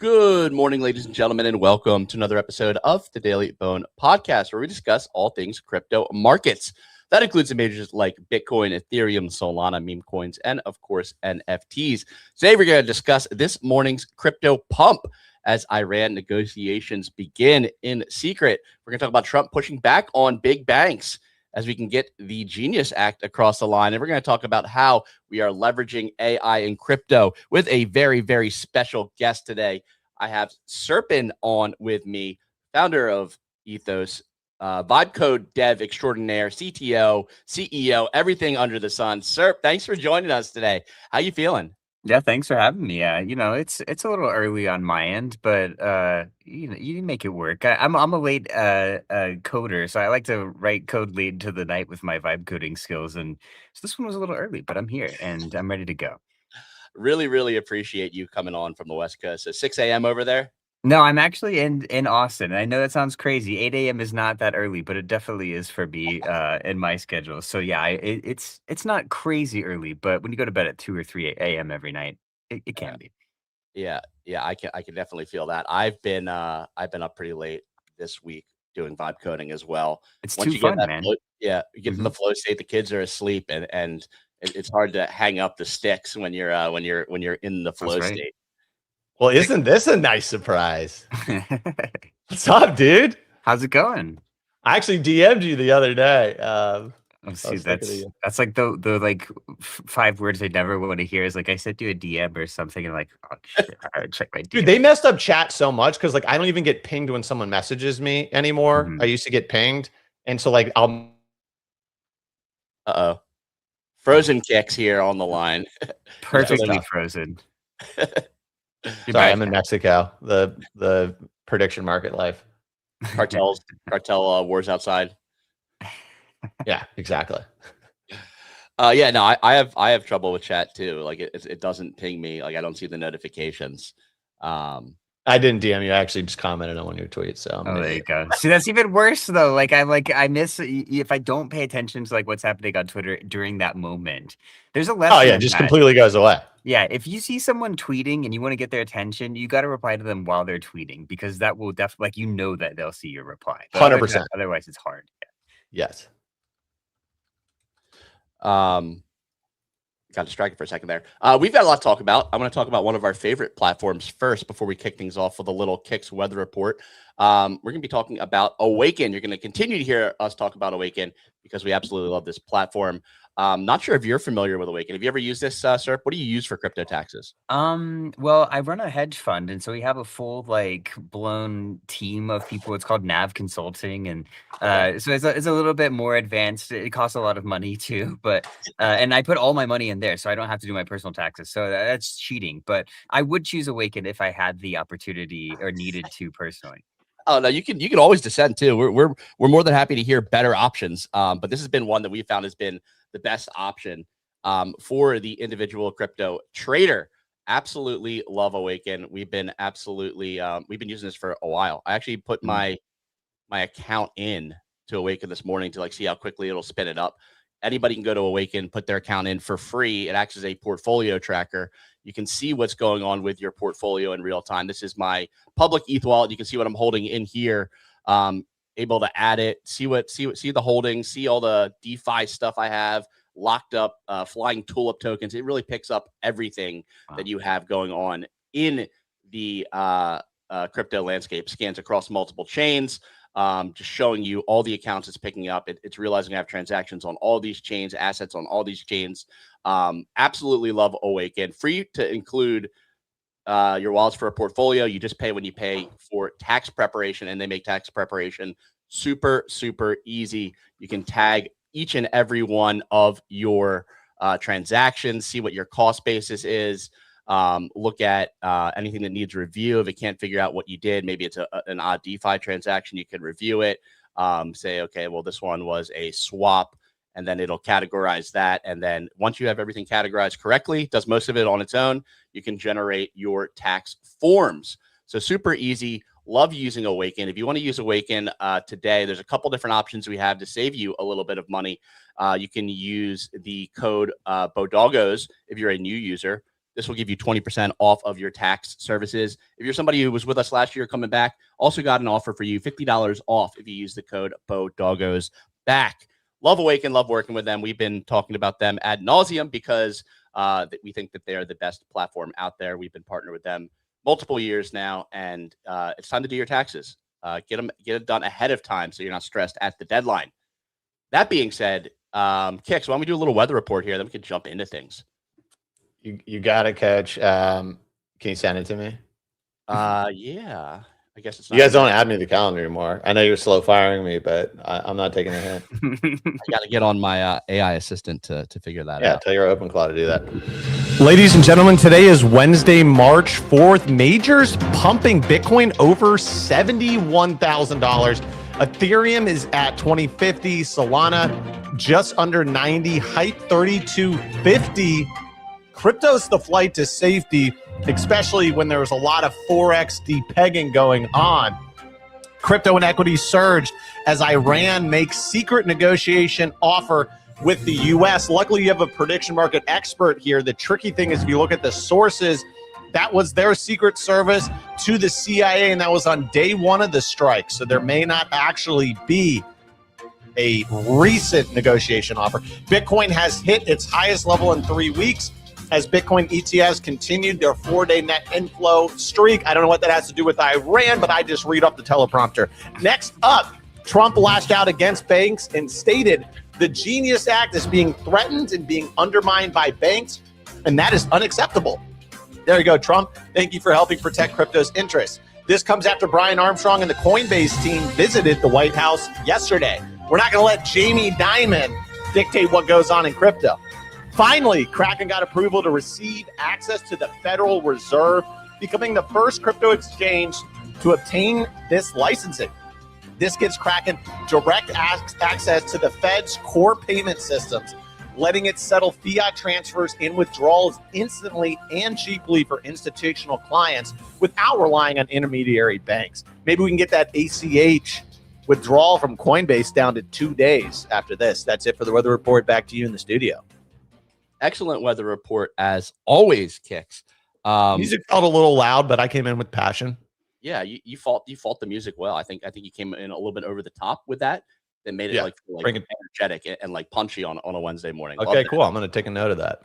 Good morning, ladies and gentlemen, and welcome to another episode of the Daily Bone Podcast, where we discuss all things crypto markets. That includes the majors like Bitcoin, Ethereum, Solana, meme coins, and of course, NFTs. Today, we're going to discuss this morning's crypto pump as Iran negotiations begin in secret. We're going to talk about Trump pushing back on big banks as we can get the Genius Act across the line. And we're going to talk about how we are leveraging AI in crypto with a very, very special guest today. I have Serpin on with me, founder of Ethos, vibe code dev extraordinaire, CTO, CEO, everything under the sun. Serp, thanks for joining us today. How you feeling? Yeah, thanks for having me. It's a little early on my end, but you make it work. I'm a late coder, so I like to write code late into the night with my vibe coding skills, and so this one was a little early, but I'm here and I'm ready to go. Really, really appreciate you coming on from the West Coast. So 6 a.m. over there? No, I'm actually in Austin. I know that sounds crazy. 8 a.m. is not that early, but it definitely is for me in my schedule. So yeah, it's not crazy early, but when you go to bed at 2 or 3 a.m. every night, it can be. Yeah, I can definitely feel that. I've been up pretty late this week doing vibe coding as well. It's Once too you get fun, that man. flow, yeah, you get in the flow state, the kids are asleep and it's hard to hang up the sticks when you're in the That's flow right. state. Well, isn't this a nice surprise? What's up, dude? How's it going? I actually DM'd you the other day. Oh, I see, was thinking of you. that's like the like 5 words I never want to hear is like I sent you a DM or something and like, oh shit, I gotta check my Dude, DM. they messed up chat so much because like I don't even get pinged when someone messages me anymore. I Mhm. used to get pinged, and so like I'll. Uh-oh. Frozen kicks here on the line. Yeah, Perfectly so, frozen. You're sorry, back I'm in now. Mexico. The prediction market life. Cartel wars outside. Yeah, exactly. Yeah, no, I have trouble with chat too. Like it doesn't ping me. Like I don't see the notifications. Um, I didn't DM you. I actually just commented on one of your tweets. So I'm an Oh, there you idiot. go. See, that's even worse though. I miss if I don't pay attention to like what's happening on Twitter during that moment. There's a Oh lesson yeah, in just that. completely goes away. Yeah, if you see someone tweeting and you want to get their attention, you got to reply to them while they're tweeting because that will definitely that they'll see your reply. But 100%. otherwise, it's hard. Yes. Got distracted for a second there. We've got a lot to talk about. I'm going to talk about one of our favorite platforms first before we kick things off with a little Kicks weather report. We're going to be talking about Awaken. You're going to continue to hear us talk about Awaken because we absolutely love this platform. Not sure if you're familiar with Awaken. Have you ever used this, Serp? What do you use for crypto taxes? Well, I run a hedge fund, and so we have a full like blown team of people. It's called NAV Consulting, and so it's a little bit more advanced. It costs a lot of money too, but and I put all my money in there, so I don't have to do my personal taxes. So that's cheating. But I would choose Awaken if I had the opportunity or needed to personally. Oh no, you can always dissent too. We're more than happy to hear better options. But this has been one that we found has been the best option for the individual crypto trader. Absolutely love Awaken. We've been using this for a while. I actually put Mhm. my account in to Awaken this morning to like see how quickly it'll spin it up. Anybody can go to Awaken, put their account in for free. It acts as a portfolio tracker. You can see what's going on with your portfolio in real time. This is my public ETH wallet. You can see what I'm holding in here. Able to add it, see the holdings, see all the DeFi stuff I have locked up, flying tulip tokens. It really picks up everything that you have going on in the crypto landscape. Scans across multiple chains. Just showing you all the accounts it's picking up. It's realizing I have transactions on all these chains, assets on all these chains. Absolutely love Awaken. Free to include your wallets for a portfolio. You just pay when you pay for tax preparation, and they make tax preparation super, super easy. You can tag each and every one of your transactions, see what your cost basis is. Look at anything that needs review. If it can't figure out what you did, maybe it's an odd DeFi transaction, you can review it. Say, okay, well, this one was a swap, and then it'll categorize that. And then once you have everything categorized correctly, does most of it on its own, you can generate your tax forms. So super easy. Love using Awaken. If you want to use Awaken today, there's a couple different options we have to save you a little bit of money. You can use the code Bodoggos if you're a new user. This will give you 20% off of your tax services. If you're somebody who was with us last year coming back, also got an offer for you, $50 off if you use the code BODOGGOSBACK. Love Awaken, love working with them. We've been talking about them ad nauseum because we think that they're the best platform out there. We've been partnered with them multiple years now, and it's time to do your taxes. Get it done ahead of time so you're not stressed at the deadline. That being said, Kix, why don't we do a little weather report here, then we can jump into things. You got it, Coach. Can you send it to me? Yeah. I guess it's not. You guys don't add me to the calendar anymore. I know you're slow firing me, but I'm not taking a hint. I got to get on my AI assistant to figure that out. Yeah, tell your OpenClaw to do that. Ladies and gentlemen, today is Wednesday, March 4th. Majors pumping Bitcoin over $71,000. Ethereum is at 2050. Solana just under 90. Hype 3250. Crypto's the flight to safety, especially when there was a lot of Forex depegging going on. Crypto and equities surged as Iran makes secret negotiation offer with the U.S. Luckily, you have a prediction market expert here. The tricky thing is if you look at the sources, that was their secret service to the CIA, and that was on day one of the strike. So there may not actually be a recent negotiation offer. Bitcoin has hit its highest level in 3 weeks as Bitcoin ETFs continued their 4-day net inflow streak. I don't know what that has to do with Iran, but I just read off the teleprompter. Next up, Trump lashed out against banks and stated the Genius Act is being threatened and being undermined by banks, and that is unacceptable. There you go, Trump. Thank you for helping protect crypto's interests. This comes after Brian Armstrong and the Coinbase team visited the White House yesterday. We're not going to let Jamie Dimon dictate what goes on in crypto. Finally, Kraken got approval to receive access to the Federal Reserve, becoming the first crypto exchange to obtain this licensing. This gives Kraken direct access to the Fed's core payment systems, letting it settle fiat transfers and withdrawals instantly and cheaply for institutional clients without relying on intermediary banks. Maybe we can get that ACH withdrawal from Coinbase down to 2 days after this. That's it for the weather report. Back to you in the studio. Excellent weather report as always, Kix. Music felt a little loud, but I came in with passion. Yeah, you fought the music well. I think you came in a little bit over the top with that. That made it energetic and like punchy on a Wednesday morning. Okay, cool. I'm going to take a note of that.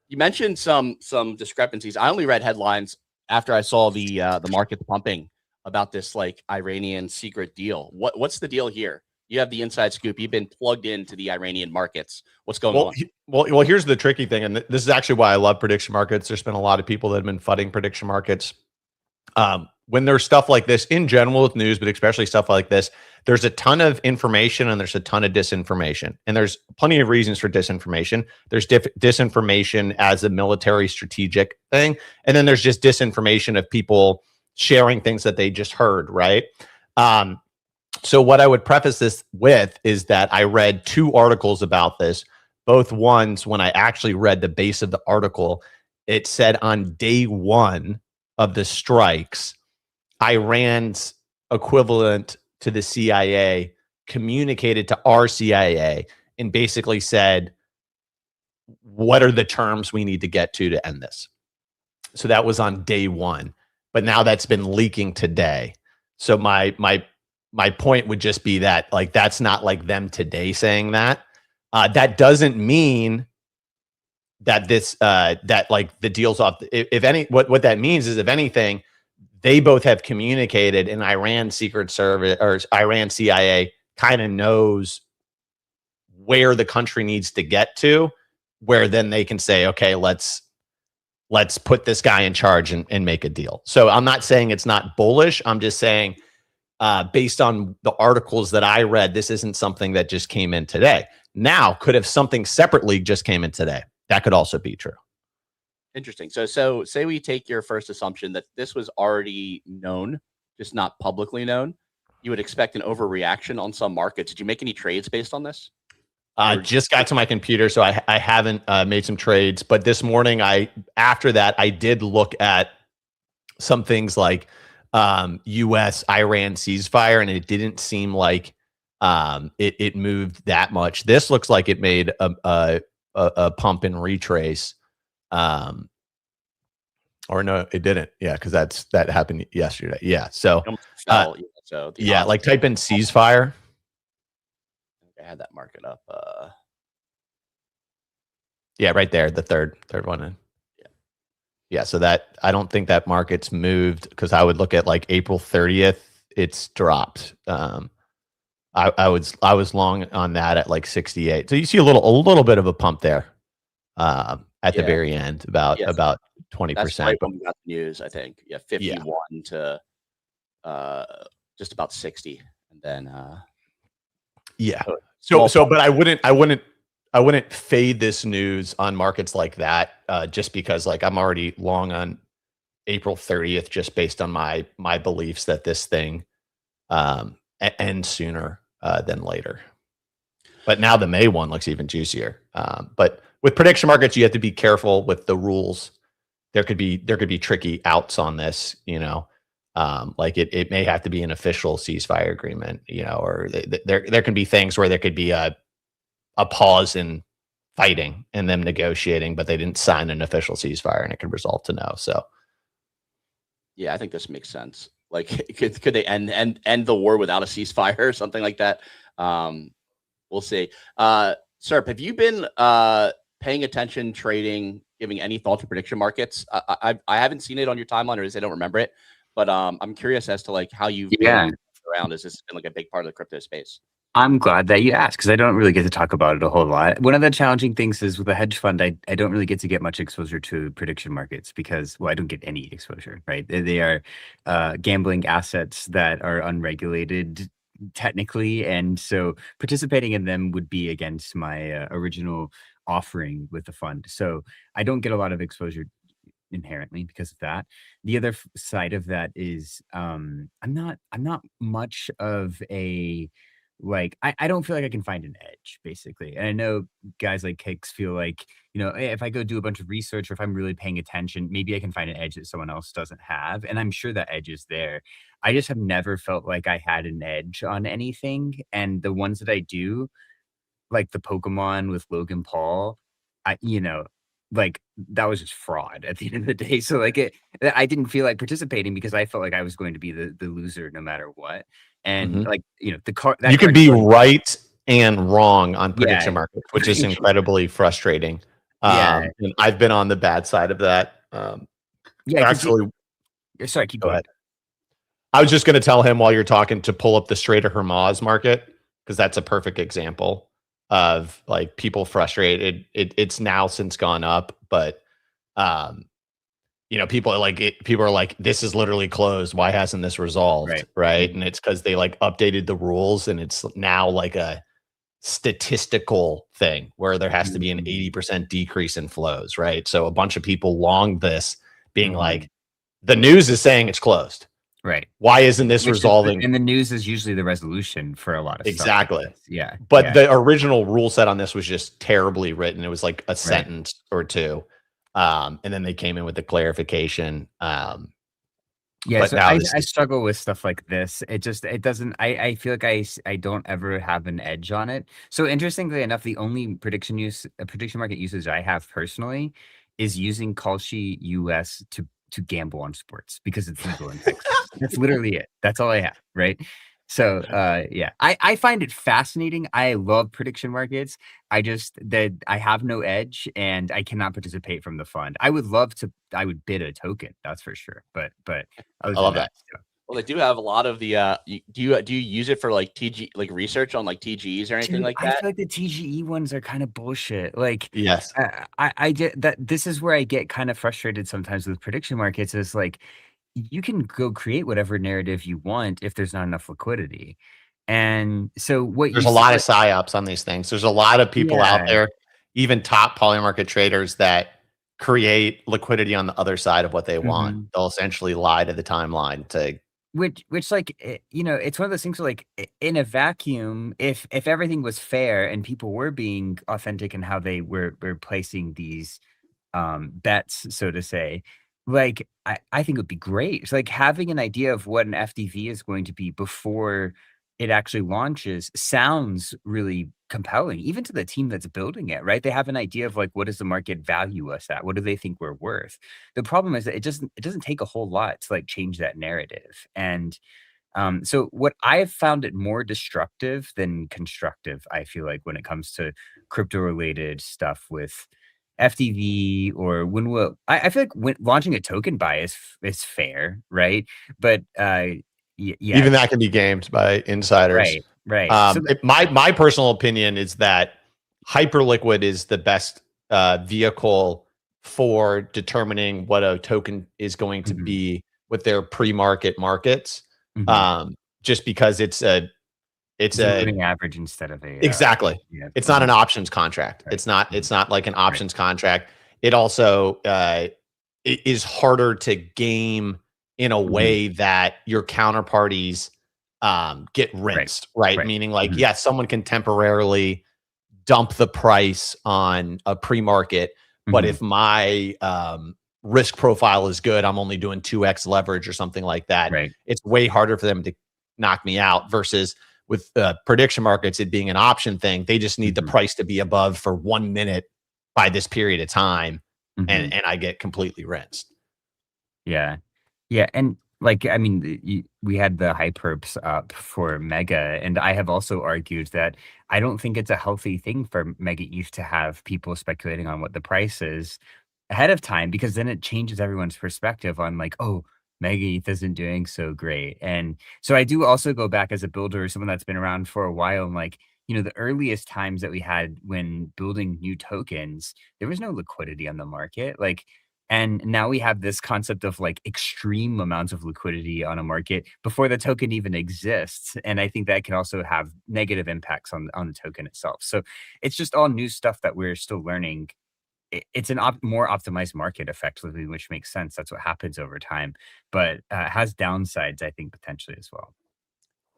You mentioned some discrepancies. I only read headlines after I saw the market pumping about this like Iranian secret deal. What's the deal here? You have the inside scoop. You've been plugged into the Iranian markets. What's going on? Well, here's the tricky thing, and this is actually why I love prediction markets. There's been a lot of people that have been fudding prediction markets. When there's stuff like this in general with news, but especially stuff like this, there's a ton of information and there's a ton of disinformation. And there's plenty of reasons for disinformation. There's disinformation as a military strategic thing. And then there's just disinformation of people sharing things that they just heard, right? So what I would preface this with is that I read 2 articles about this. Both ones, when I actually read the base of the article, it said on day 1 of the strikes, Iran's equivalent to the CIA communicated to our CIA and basically said, what are the terms we need to get to end this? So that was on day 1, but now that's been leaking today. So my point would just be that like, that's not like them today saying that. That doesn't mean that this, that like the deal's off. If any, what that means is if anything, they both have communicated and Iran Secret Service or Iran CIA kind of knows where the country needs to get to, where then they can say, okay, let's put this guy in charge and make a deal. So I'm not saying it's not bullish. I'm just saying, based on the articles that I read, this isn't something that just came in today. Now, could have something separately just came in today. That could also be true. Interesting. So say we take your first assumption that this was already known, just not publicly known. You would expect an overreaction on some markets. Did you make any trades based on this? Just got to my computer, so I haven't made some trades. But this morning, after that, I did look at some things like U.S.-Iran ceasefire, and it didn't seem like it moved that much. This looks like it made a pump and retrace. Or no, it didn't. Yeah, because that happened yesterday. Yeah. So Almost fell, so the yeah, odds like type in ceasefire. I had that market up. Yeah, right there, the third one in. Yeah, so that I don't think that market's moved because I would look at like April 30th, it's dropped. I was long on that at like 68. So you see a little bit of a pump there at the very end, about 20%. That's right when we got the news, I think. Yeah, 51 Yeah. to just about 60, and then yeah. So, but I wouldn't fade this news on markets like that just because like I'm already long on April 30th just based on my beliefs that this thing ends sooner than later. But now the May one looks even juicier. But with prediction markets, you have to be careful with the rules. There could be tricky outs on this, like it may have to be an official ceasefire agreement, or there can be things where there could be a pause in fighting and them negotiating, but they didn't sign an official ceasefire, and it could result to no. So, yeah, I think this makes sense. Like, could they end the war without a ceasefire or something like that? We'll see. Serp, have you been paying attention, trading, giving any thought to prediction markets? I haven't seen it on your timeline, or at least I don't remember it. But I'm curious as to like how you've been around. Has this been like a big part of the crypto space? I'm glad that you asked because I don't really get to talk about it a whole lot. One of the challenging things is with a hedge fund, I don't really get much exposure to prediction markets because, well, I don't get any exposure, right? They are gambling assets that are unregulated technically. And so participating in them would be against my original offering with the fund. So I don't get a lot of exposure inherently because of that. The other side of that is I'm not much of a like I don't feel like I can find an edge basically. And I know guys like Kicks feel like, hey, if I go do a bunch of research or if I'm really paying attention, maybe I can find an edge that someone else doesn't have. And I'm sure that edge is there. I just have never felt like I had an edge on anything. And the ones that I do, like the Pokemon with Logan Paul, like that was just fraud at the end of the day. So like I didn't feel like participating because I felt like I was going to be the loser no matter what. And like, the car, you can be right and wrong on prediction markets, which is incredibly frustrating. And I've been on the bad side of that. Actually, sorry, keep going. Ahead. I was just going to tell him while you're talking to pull up the Strader Hermaz market, because that's a perfect example of like people frustrated. It's now since gone up, but people are like, this is literally closed. Why hasn't this resolved? Right. And it's because they like updated the rules, and it's now like a statistical thing where there has to be an 80% decrease in flows. Right. So a bunch of people long this being like, the news is saying it's closed. Right. Why isn't this resolving? And the news is usually the resolution for a lot of stuff. Like yeah. But the original rule set on this was just terribly written. It was like a sentence or two. And then they came in with the clarification. So I struggle with stuff like this. It doesn't, I feel like I don't ever have an edge on it. So interestingly enough, the only prediction market usage I have personally is using Kalshi US to gamble on sports because it's legal in Texas. That's literally it. That's all I have. Right. So, I find it fascinating. I love prediction markets. I have no edge and I cannot participate from the fund. I would bid a token. That's for sure. But I love that. Well, they do have a lot of the, do you use it for like TG, like research on like TGEs or anything like that? I feel like the TGE ones are kind of bullshit. Like, yes, I get that. This is where I get kind of frustrated sometimes with prediction markets is like, you can go create whatever narrative you want if there's not enough liquidity. And so there's a lot of psyops on these things. There's a lot of people out there, even top polymarket traders, that create liquidity on the other side of what they want. They'll essentially lie to the timeline to which like, it's one of those things where like in a vacuum, if everything was fair and people were being authentic in how they were placing these bets, so to say, like I think it would be great. It's like having an idea of what an FDV is going to be before it actually launches sounds really compelling, even to the team that's building it, right? They have an idea of like, what does the market value us at? What do they think we're worth? The problem is that it doesn't take a whole lot to like change that narrative. And so what I've found it more destructive than constructive, I feel like, when it comes to crypto related stuff with FTV or I feel like when launching a token buy is fair, right? But yeah, Even that can be gamed by insiders. right, right. So My personal opinion is that Hyperliquid is the best vehicle for determining what a token is going to Mhm, be with their pre-market markets. mhm. Just because it's a It's a moving average instead of a exactly. yeah. It's not an Mhm, options contract. right. It's not like an Right. options contract. It also it is harder to game in a Mhm. way that your counterparties get Right. rinsed, right? Right. Meaning like, Mhm. yes, someone can temporarily dump the price on a pre-market, but Mhm. if my risk profile is good, I'm only doing 2x leverage or something like that. Right. It's way harder for them to knock me out versus with prediction markets, it being an option thing. They just need the Mhm. price to be above for 1 minute by this period of time, Mhm. and I get completely rinsed. Yeah. Yeah, and, like, I mean, we had the hyperps up for Mega, and I have also argued that I don't think it's a healthy thing for Mega ETH to have people speculating on what the price is ahead of time, because then it changes everyone's perspective on, like, "Oh, Mega ETH isn't doing so great," and so I do also go back as a builder, someone that's been around for a while, and, like, the earliest times that we had when building new tokens, there was no liquidity on the market, like, and now we have this concept of like extreme amounts of liquidity on a market before the token even exists. And I think that can also have negative impacts on the token itself. So it's just all new stuff that we're still learning. It's an more optimized market effectively, which makes sense. That's what happens over time, but it has downsides, I think, potentially as well.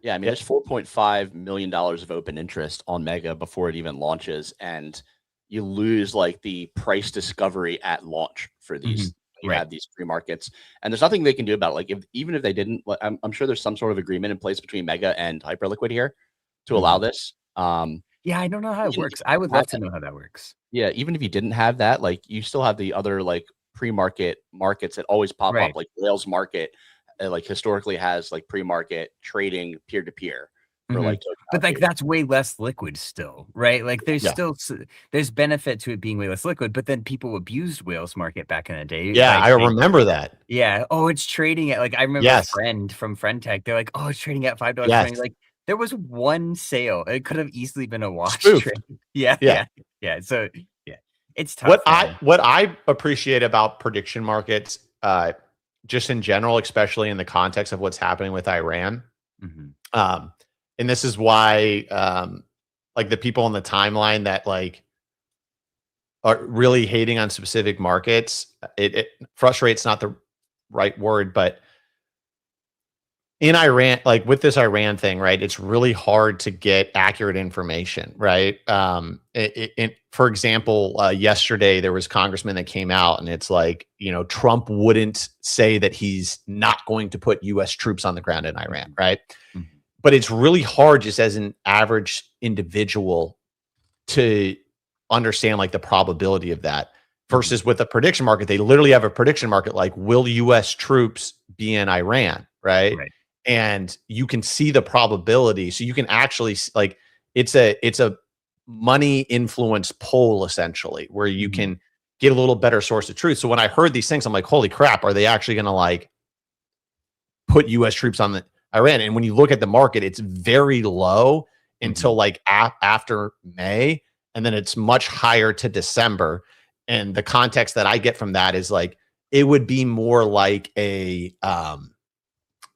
Yeah, I mean, Yeah. there's $4.5 million of open interest on Mega before it even launches, and you lose like the price discovery at launch for Mhm. these. You Right. have these free markets, and there's nothing they can do about it. Like, even if they didn't, like, I'm sure there's some sort of agreement in place between Mega and Hyperliquid here to allow Mhm. this. Yeah, I don't know how it Even if works. you I would didn't have love to that, know how that works. yeah, even if you didn't have that, like, you still have the other like pre-market markets that always pop up, Right. like Rails Market, like historically has like pre-market trading peer to peer for like Mhm. token But, like, allocation. that's way less liquid still, right? Like, there's Yeah. still there's benefit to it being way less liquid, but then people abused whales market back in the day Yeah, by I saying, remember that. yeah, "Oh, it's trading at," like, I remember a Yes. friend from Friend Tech, they're like, "Oh, it's trading at $5.20." Yes. Like, there was one sale. It could have easily been a wash Spoofed. trade. Yeah, Yeah. yeah, yeah. So, yeah, it's What tough, I man. what I appreciate about prediction markets, just in general, especially in the context of what's happening with Iran, Mhm. um, and this is why, like the people on the timeline that like are really hating on specific markets, it frustrates not the right word, but in Iran, like with this Iran thing, right? It's really hard to get accurate information, right? For example, yesterday there was congressman that came out, and it's like, Trump wouldn't say that he's not going to put U.S. troops on the ground in Iran, Mhm. right? Mhm. But it's really hard just as an average individual to understand like the probability of that. Mhm. Versus with a prediction market, they literally have a prediction market like, will U.S. troops be in Iran, right? Right. And you can see the probability, so you can actually like it's a money influence poll essentially, where you Mhm. can get a little better source of truth. So when I heard these things, I'm like, holy crap, are they actually going to like put U.S. troops on the Iran? And when you look at the market, it's very low until Mhm. like after May, and then it's much higher to December. And the context that I get from that is like it would be more like a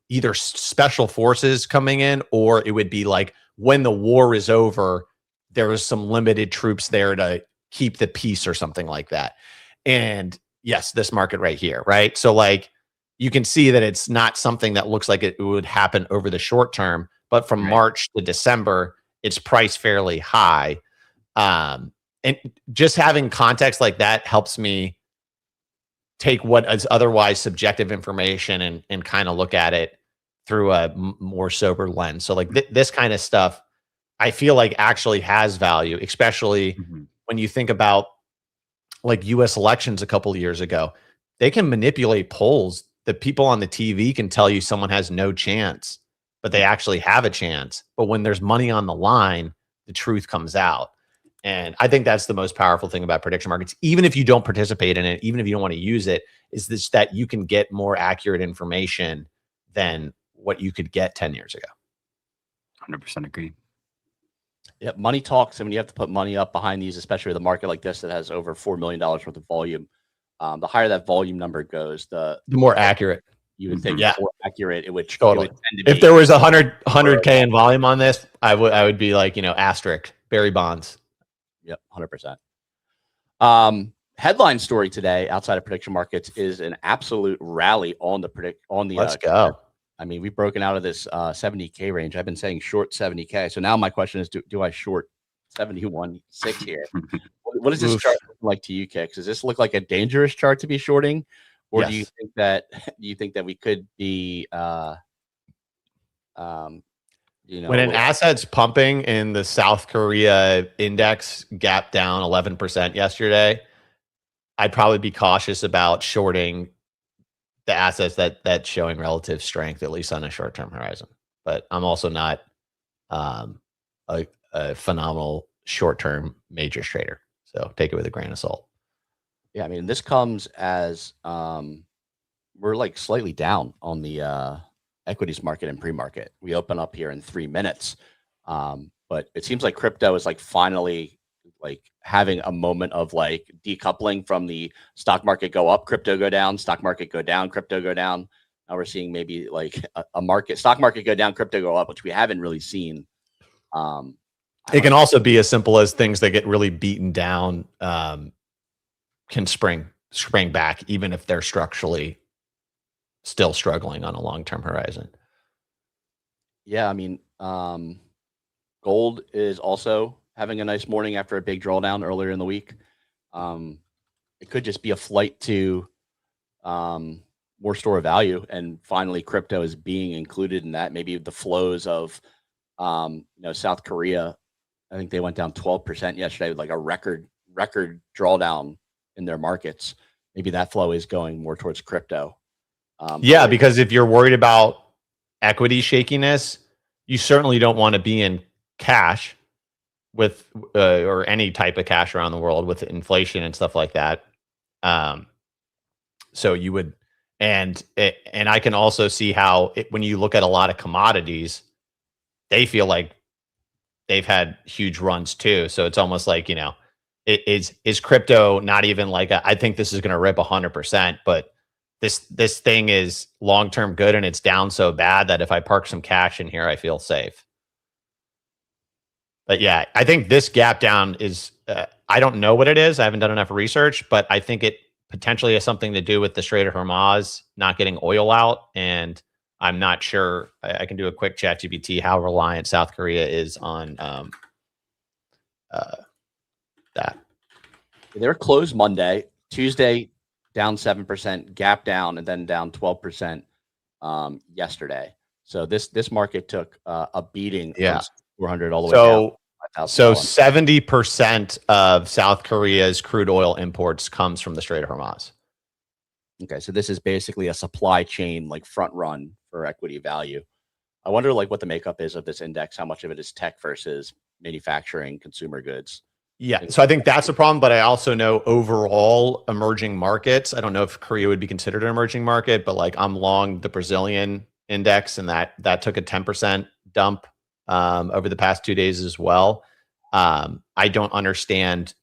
either special forces coming in, or it would be like when the war is over, there was some limited troops there to keep the peace or something like that. And yes, this market right here, right? So like you can see that it's not something that looks like it would happen over the short term, but from Right. March to December, it's priced fairly high. And just having context like that helps me take what is otherwise subjective information and kind of look at it through a more sober lens. So like this kind of stuff, I feel like actually has value, especially when you think about like US elections a couple of years ago. They can manipulate polls. The people on the TV can tell you someone has no chance, but they actually have a chance. But when there's money on the line, the truth comes out. And I think that's the most powerful thing about prediction markets, even if you don't participate in it, even if you don't want to use it, is this that you can get more accurate information than what you could get 10 years ago. 100% agree. Yeah, money talks, and when you have to put money up behind these, especially with a market like this that has over $4 million worth of volume, the higher that volume number goes, the more accurate. You would think, more accurate. It would totally. It would tend to if be. there was 100K in volume on this, I would be like, asterisk, Barry Bonds. Yep, 100%. Headline story today outside of prediction markets is an absolute rally on the Let's go. I mean, we've broken out of this 70K range. I've been saying short 70K. So now my question is, do I short 71.6 here? What does this chart look like to you, Kix? Does this look like a dangerous chart to be shorting? Or Yes. do you think that we could be when an asset's pumping in the South Korea index gap down 11% yesterday, I'd probably be cautious about shorting the assets that's showing relative strength, at least on a short-term horizon. But I'm also not a phenomenal short-term majors trader. So take it with a grain of salt. Yeah, I mean, this comes as we're like slightly down on the equities market and pre-market. We open up here in 3 minutes, but it seems like crypto is like finally like having a moment of like decoupling from the stock market go up, crypto go down, stock market go down, crypto go down. Now we're seeing maybe like a stock market go down, crypto go up, which we haven't really seen. It can also be as simple as things that get really beaten down can spring back, even if they're structurally still struggling on a long-term horizon. Yeah, I mean, gold is also having a nice morning after a big drawdown earlier in the week. It could just be a flight to more store of value, and finally crypto is being included in that. Maybe the flows of South Korea, I think they went down 12% yesterday with like a record drawdown in their markets. Maybe that flow is going more towards crypto. Yeah, because if you're worried about equity shakiness, you certainly don't want to be in cash with or any type of cash around the world with inflation and stuff like that. So you would, and I can also see how when you look at a lot of commodities, they feel like they've had huge runs too. So it's almost like, is crypto not even like I think this is going to rip 100%, but this thing is long-term good and it's down so bad that if I park some cash in here, I feel safe. But yeah, I think this gap down is, I don't know what it is. I haven't done enough research, but I think it potentially has something to do with the Strait of Hormuz not getting oil out. And I'm not sure. I can do a quick ChatGPT how reliant South Korea is on that. They were closed Monday, Tuesday down 7%, gap down, and then down 12% yesterday. So this market took a beating. Yeah. 400 all the way down. So 70% of South Korea's crude oil imports comes from the Strait of Hormuz. Okay, so this is basically a supply chain like front run for equity value. I wonder like what the makeup is of this index, how much of it is tech versus manufacturing, consumer goods. Yeah, so I think that's a problem, but I also know overall emerging markets, I don't know if Korea would be considered an emerging market, but like I'm long the Brazilian index, and that took a 10% dump over the past 2 days as well. I don't understand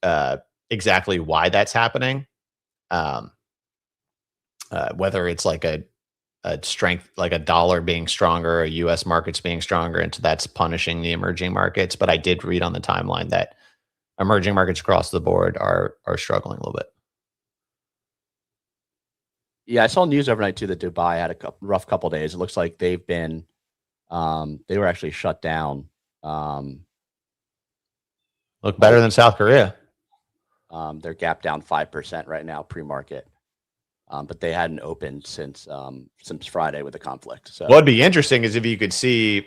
exactly why that's happening. Whether it's like a strength, like a dollar being stronger, a U.S. markets being stronger, and so that's punishing the emerging markets. But I did read on the timeline that emerging markets across the board are struggling a little bit. Yeah, I saw news overnight too that Dubai had a rough couple of days. It looks like they've been, they were actually shut down. Look better than South Korea. They're gap down 5% right now, pre-market. but they hadn't opened since Friday with the conflict. So what'd be interesting is if you could see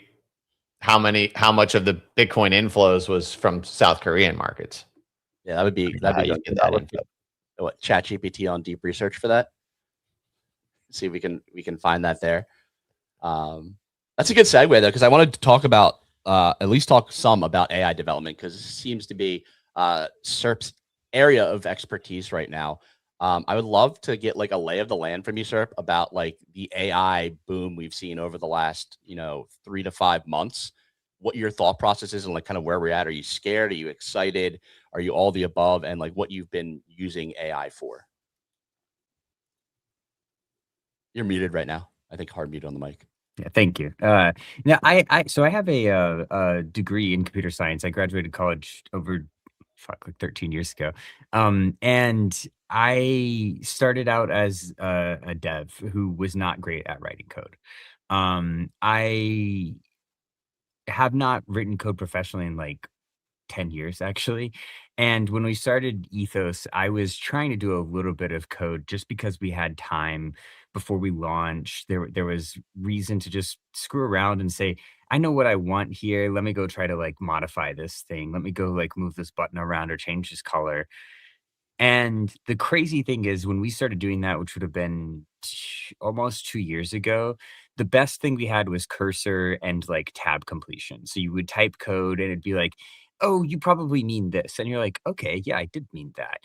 how much of the Bitcoin inflows was from South Korean markets. Yeah, that'd be what ChatGPT on deep research for that. See if we can find that there. That's a good segue though, because I wanted to talk about at least talk some about AI development, because it seems to be SERP's area of expertise right now. I would love to get like a lay of the land from you, SERP, about like the AI boom we've seen over the last 3 to 5 months. What your thought process is and like kind of where we're at. Are you scared? Are you excited? Are you all the above? And like what you've been using AI for. You're muted right now. I think hard mute on the mic. Yeah, thank you. Now so I have a degree in computer science. I graduated college over like 13 years ago. And I started out as a dev who was not great at writing code. I have not written code professionally in like 10 years actually. And when we started Ethos, I was trying to do a little bit of code just because we had time before we launched. There was reason to just screw around and say, I know what I want here. Let me go try to like modify this thing. Let me go like move this button around or change this color. And the crazy thing is, when we started doing that, which would have been almost 2 years ago, the best thing we had was cursor and like tab completion. So you would type code and it'd be like, oh, you probably mean this. And you're like, okay, yeah, I did mean that.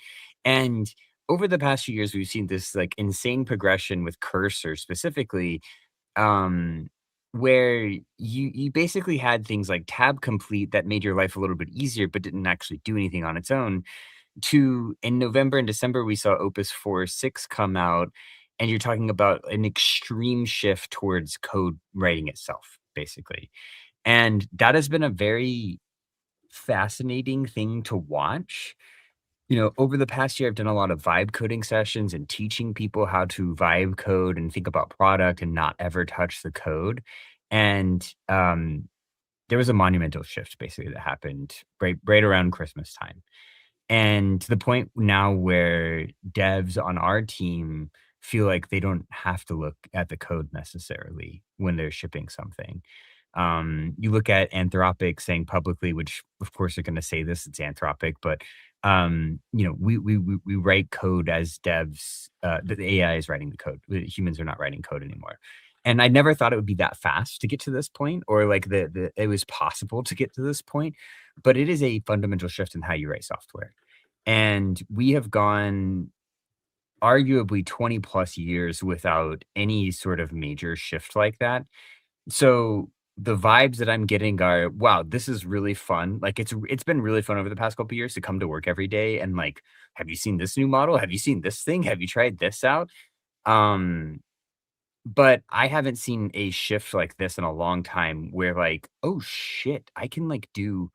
And over the past few years, we've seen this like insane progression with cursor specifically, where you basically had things like tab complete that made your life a little bit easier, but didn't actually do anything on its own. To in November and December, we saw Opus 4.6 come out, and you're talking about an extreme shift towards code writing itself, basically. And that has been a very fascinating thing to watch. Over the past year, I've done a lot of vibe coding sessions and teaching people how to vibe code and think about product and not ever touch the code. And there was a monumental shift basically that happened right around Christmas time. And to the point now where devs on our team feel like they don't have to look at the code necessarily when they're shipping something. You look at Anthropic saying publicly, which of course they're going to say this, it's Anthropic, but we write code as devs. The AI is writing the code. Humans are not writing code anymore. And I never thought it would be that fast to get to this point, or like it was possible to get to this point, but it is a fundamental shift in how you write software. And we have gone arguably 20 plus years without any sort of major shift like that. So the vibes that I'm getting are, wow, this is really fun. Like it's been really fun over the past couple of years to come to work every day and like, have you seen this new model? Have you seen this thing? Have you tried this out? But I haven't seen a shift like this in a long time where like, oh shit, I can like do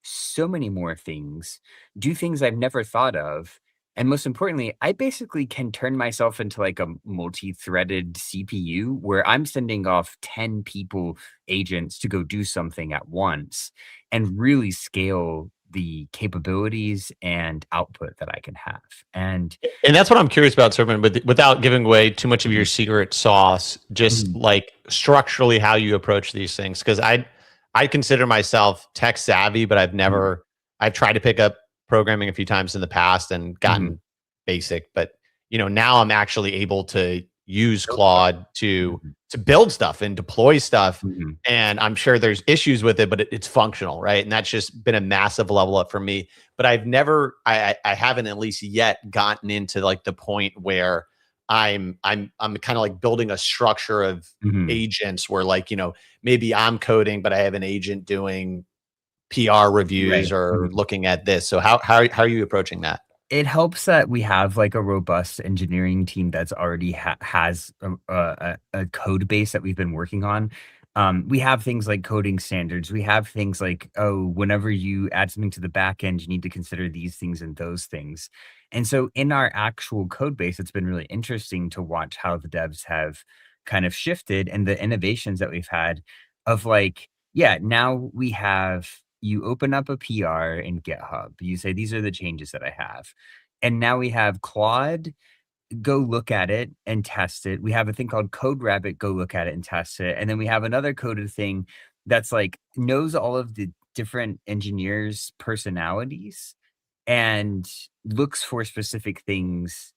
so many more things, do things I've never thought of. And most importantly, I basically can turn myself into like a multi-threaded CPU where I'm sending off 10 people agents to go do something at once and really scale the capabilities and output that I can have. And that's what I'm curious about, Servant, but without giving away too much of your secret sauce, just like structurally how you approach these things. Because I consider myself tech savvy, but I've tried to pick up programming a few times in the past and gotten basic, but now I'm actually able to use Claude to build stuff and deploy stuff. And I'm sure there's issues with it, but it's functional, right? And that's just been a massive level up for me. But I haven't at least yet gotten into like the point where I'm kind of like building a structure of agents where like, maybe I'm coding, but I have an agent doing PR reviews or looking at this. So how are you approaching that? It helps that we have like a robust engineering team that's already has a code base that we've been working on. We have things like coding standards. We have things like, whenever you add something to the back end, you need to consider these things and those things. And so in our actual code base, it's been really interesting to watch how the devs have kind of shifted and the innovations that we've had of like, now we have, you open up a PR in GitHub. You say, these are the changes that I have. And now we have Claude go look at it and test it. We have a thing called Code Rabbit, go look at it and test it. And then we have another coded thing that's like knows all of the different engineers' personalities and looks for specific things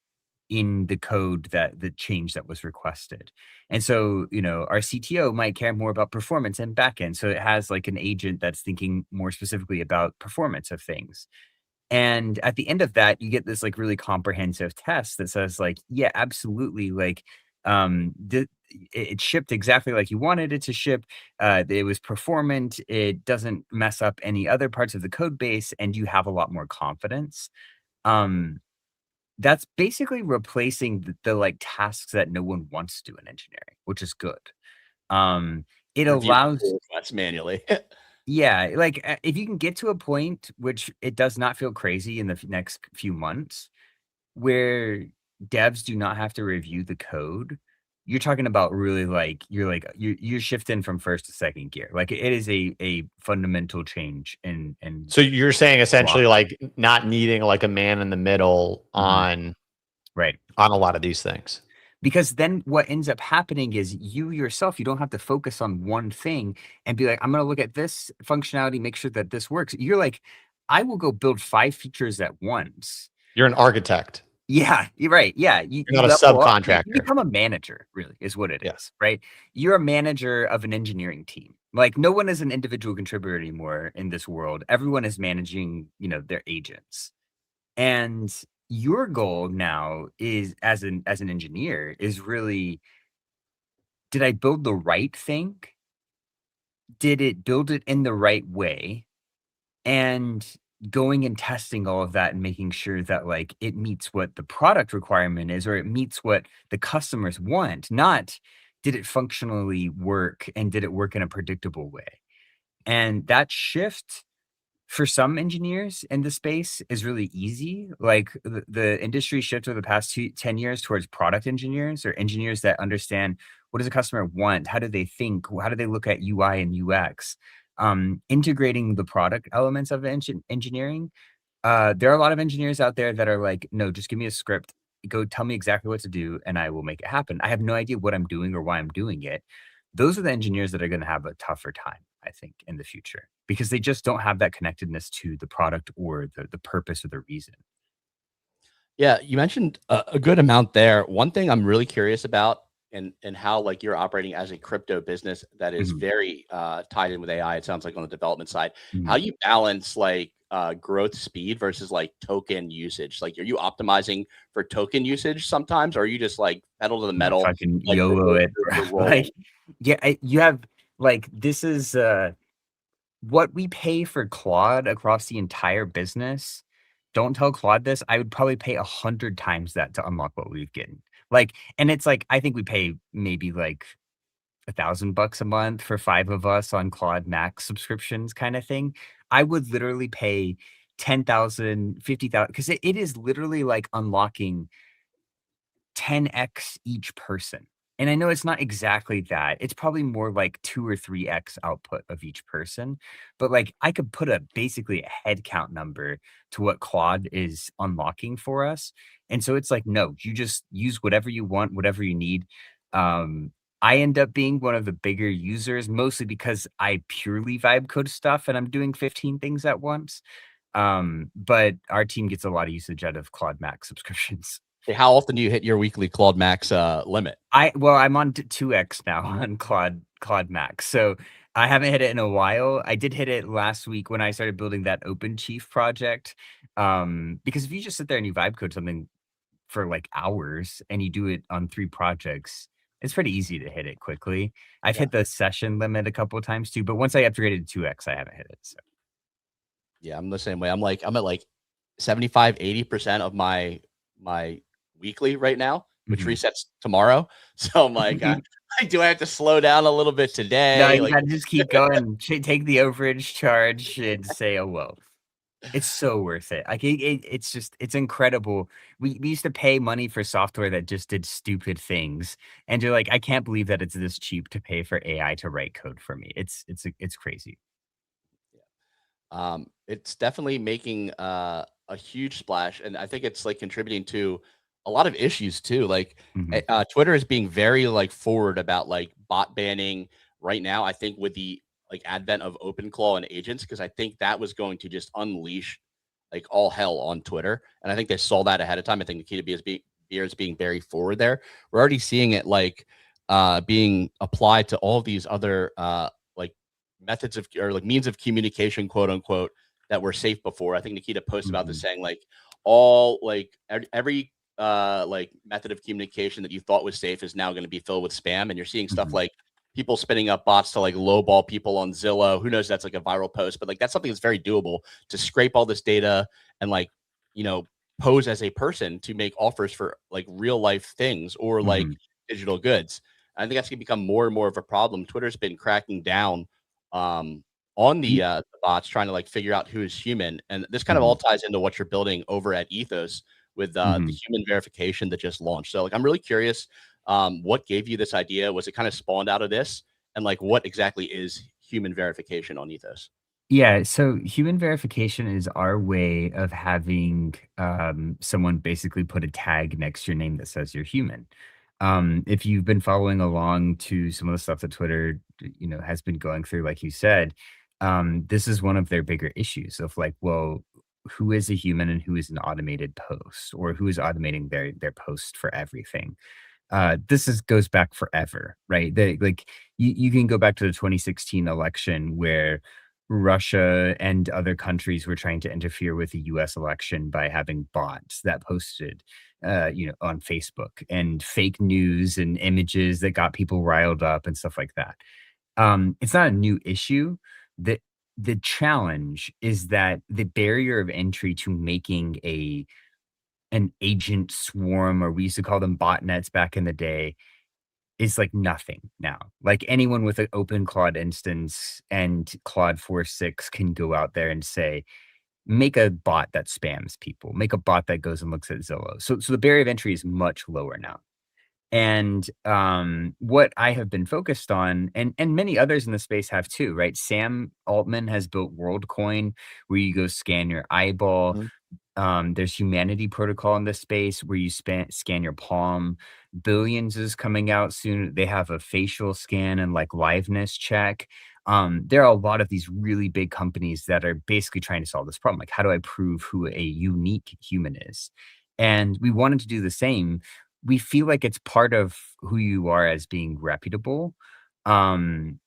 in the code that the change that was requested. And so, our CTO might care more about performance and backend. So it has like an agent that's thinking more specifically about performance of things. And at the end of that, you get this like really comprehensive test that says like, yeah, absolutely. Like, it shipped exactly like you wanted it to ship. It was performant. It doesn't mess up any other parts of the code base, and you have a lot more confidence. Um, that's basically replacing the like tasks that no one wants to do in engineering, which is good. It Review allows requests manually. Yeah, like, if you can get to a point, which it does not feel crazy in the next few months, where devs do not have to review the code, you're talking about really, like, you're shifting from first to second gear. Like, it is a fundamental change in So you're saying essentially block. like not needing like a man in the middle on Right. a lot of these things. Because then what ends up happening is you yourself, you don't have to focus on one thing and be like, I'm going to look at this functionality, make sure that this works. You're like, I will go build 5 features at once. You're an architect. Yeah, you're right. Yeah, you You're not a level up. You subcontractor. become a manager, really, is what it Yeah. is, right? You're a manager of an engineering team. Like, no one is an individual contributor anymore in this world. Everyone is managing, their agents. And your goal now is as an engineer is really, did I build the right thing? Did it build it in the right way? And going and testing all of that and making sure that like it meets what the product requirement is, or it meets what the customers want, not did it functionally work and did it work in a predictable way. And that shift for some engineers in the space is really easy. Like the industry shift over the past 10 years towards product engineers, or engineers that understand, what does a customer want? How do they think? How do they look at UI and UX? Integrating the product elements of engineering. There are a lot of engineers out there that are like, no, just give me a script. Go tell me exactly what to do and I will make it happen. I have no idea what I'm doing or why I'm doing it. Those are the engineers that are going to have a tougher time, I think, in the future, because they just don't have that connectedness to the product or the purpose or the reason. Yeah, you mentioned a good amount there. One thing I'm really curious about, and how like you're operating as a crypto business that is very tied in with AI. It sounds like on the development side, how you balance like growth speed versus like token usage. Like, are you optimizing for token usage sometimes, or are you just like pedal to the metal, Fucking like YOLO it. like, Yeah, you have like, this is what we pay for Claude across the entire business. Don't tell Claude this. I would probably pay 100 times that to unlock what we've gotten. Like, and it's like, I think we pay maybe like $1,000 a month for 5 of us on Claude Max subscriptions kind of thing. I would literally pay 10,000, 50,000, because it is literally like unlocking 10x each person. And I know it's not exactly that. It's probably more like 2 or 3x output of each person. But like, I could put basically a head count number to what Claude is unlocking for us. And so it's like, no, you just use whatever you want, whatever you need. I end up being one of the bigger users, mostly because I purely vibe code stuff and I'm doing 15 things at once. But our team gets a lot of usage out of Claude Max subscriptions. how often do you hit your weekly Claude Max limit? I'm on 2x now on Claude Max. So I haven't hit it in a while. I did hit it last week when I started building that OpenChief project. Because if you just sit there and you vibe code something for like hours and you do it on 3 projects, it's pretty easy to hit it quickly. I've hit the session limit a couple of times too, but once I upgraded to 2x, I haven't hit it. So Yeah, I'm the same way. I'm at like 75, 80% of my weekly right now, which resets tomorrow. So I'm like, do I have to slow down a little bit today? No, you like, gotta just keep going. Take the overage charge and say, oh, well. It's so worth it. Like, it's incredible. We used to pay money for software that just did stupid things. And you're like, I can't believe that it's this cheap to pay for AI to write code for me. It's crazy. It's definitely making a huge splash, and I think it's like contributing to a lot of issues too. Like Mhm. Twitter is being very like forward about like bot banning right now. I think with the like advent of OpenClaw and agents, because I think that was going to just unleash like all hell on Twitter, and I think they saw that ahead of time. I think Nikita Beer is being very forward there. We're already seeing it like being applied to all these other like methods of or like means of communication, quote unquote, that were safe before. I think Nikita posted about this saying like all like every like method of communication that you thought was safe is now going to be filled with spam, and you're seeing stuff like people spinning up bots to like lowball people on Zillow. Who knows? That's like a viral post, but like that's something that's very doable to scrape all this data and like pose as a person to make offers for like real life things or like digital goods. I think that's going to become more and more of a problem. Twitter's been cracking down on the bots, trying to like figure out who is human, and this kind of all ties into what you're building over at Ethos with the human verification that just launched. So like I'm really curious, what gave you this idea? Was it kind of spawned out of this? And like what exactly is human verification on Ethos? Yeah, so human verification is our way of having someone basically put a tag next to your name that says you're human. If you've been following along to some of the stuff that Twitter, has been going through, like you said, this is one of their bigger issues of like, well, who is a human and who is an automated post, or who is automating their post for everything? Goes back forever, right? Like you can go back to the 2016 election where Russia and other countries were trying to interfere with the US election by having bots that posted on Facebook, and fake news and images that got people riled up and stuff like that. It's not a new issue. The challenge is that the barrier of entry to making an agent swarm, or we used to call them botnets back in the day, is like nothing now. Like anyone with an open Claude instance and Claude 4.6 can go out there and say, make a bot that spams people, make a bot that goes and looks at Zillow. So the barrier of entry is much lower now. And what I have been focused on, and many others in the space have too, right? Sam Altman has built WorldCoin, where you go scan your eyeball. There's Humanity Protocol in this space where you scan your palm. Billions is coming out soon. They have a facial scan and like liveness check. There are a lot of these really big companies that are basically trying to solve this problem. Like, how do I prove who a unique human is? And we wanted to do the same. We feel like it's part of who you are as being reputable. And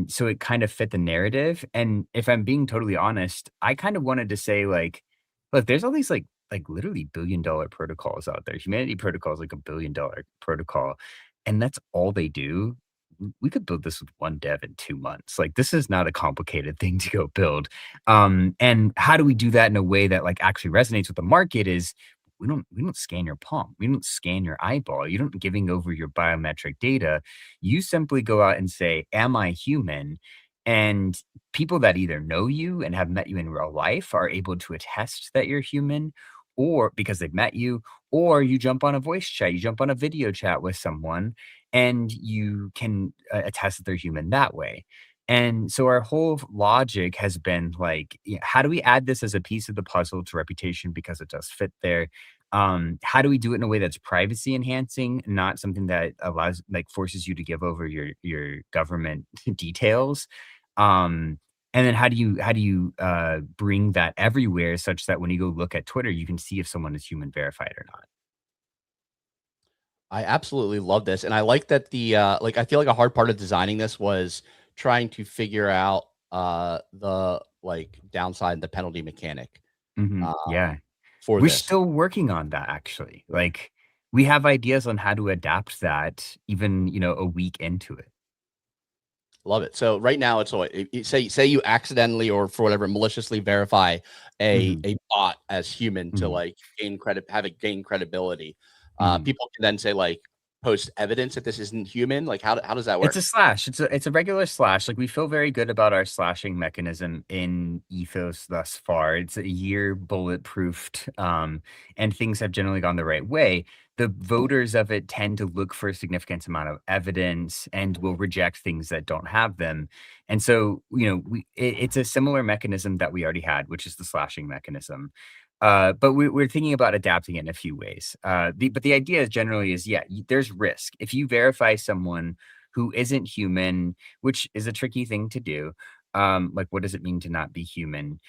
so it kind of fit the narrative. And if I'm being totally honest, I kind of wanted to say like, look, there's all these like literally $1 billion protocols out there. Humanity Protocol is like $1 billion protocol, and that's all they do. We could build this with one dev in 2 months. Like, this is not a complicated thing to go build. And how do we do that in a way that like actually resonates with the market? Is we don't scan your palm. We don't scan your eyeball. You don't giving over your biometric data. You simply go out and say, am I human? And people that either know you and have met you in real life are able to attest that you're human, or because they've met you, or you jump on a voice chat, you jump on a video chat with someone, and you can attest that they're human that way. And so our whole logic has been like, how do we add this as a piece of the puzzle to reputation because it does fit there? How do we do it in a way that's privacy enhancing, not something that allows like forces you to give over your government details? And then how do you bring that everywhere such that when you go look at Twitter, you can see if someone is human verified or not? I absolutely love this, and I like that the like I feel like a hard part of designing this was trying to figure out the like downside, the penalty mechanic Yeah. for We're this. still working on that actually. Like, we have ideas on how to adapt that even, a week into it. Love it. So right now it's what say you accidentally or for whatever maliciously verify Mhm, a bot as human to mhm, like gain credibility. mhm. People can then say like post evidence that this isn't human. Like how does that It's work? a slash. It's a regular slash. Like, we feel very good about our slashing mechanism in Ethos thus far. It's a year bulletproofed, and things have generally gone the right way. The voters of it tend to look for a significant amount of evidence and will reject things that don't have them. And so, it's a similar mechanism that we already had, which is the slashing mechanism. But we're thinking about adapting it in a few ways. But the idea generally is, yeah, there's risk. If you verify someone who isn't human, which is a tricky thing to do, like what does it mean to not be human?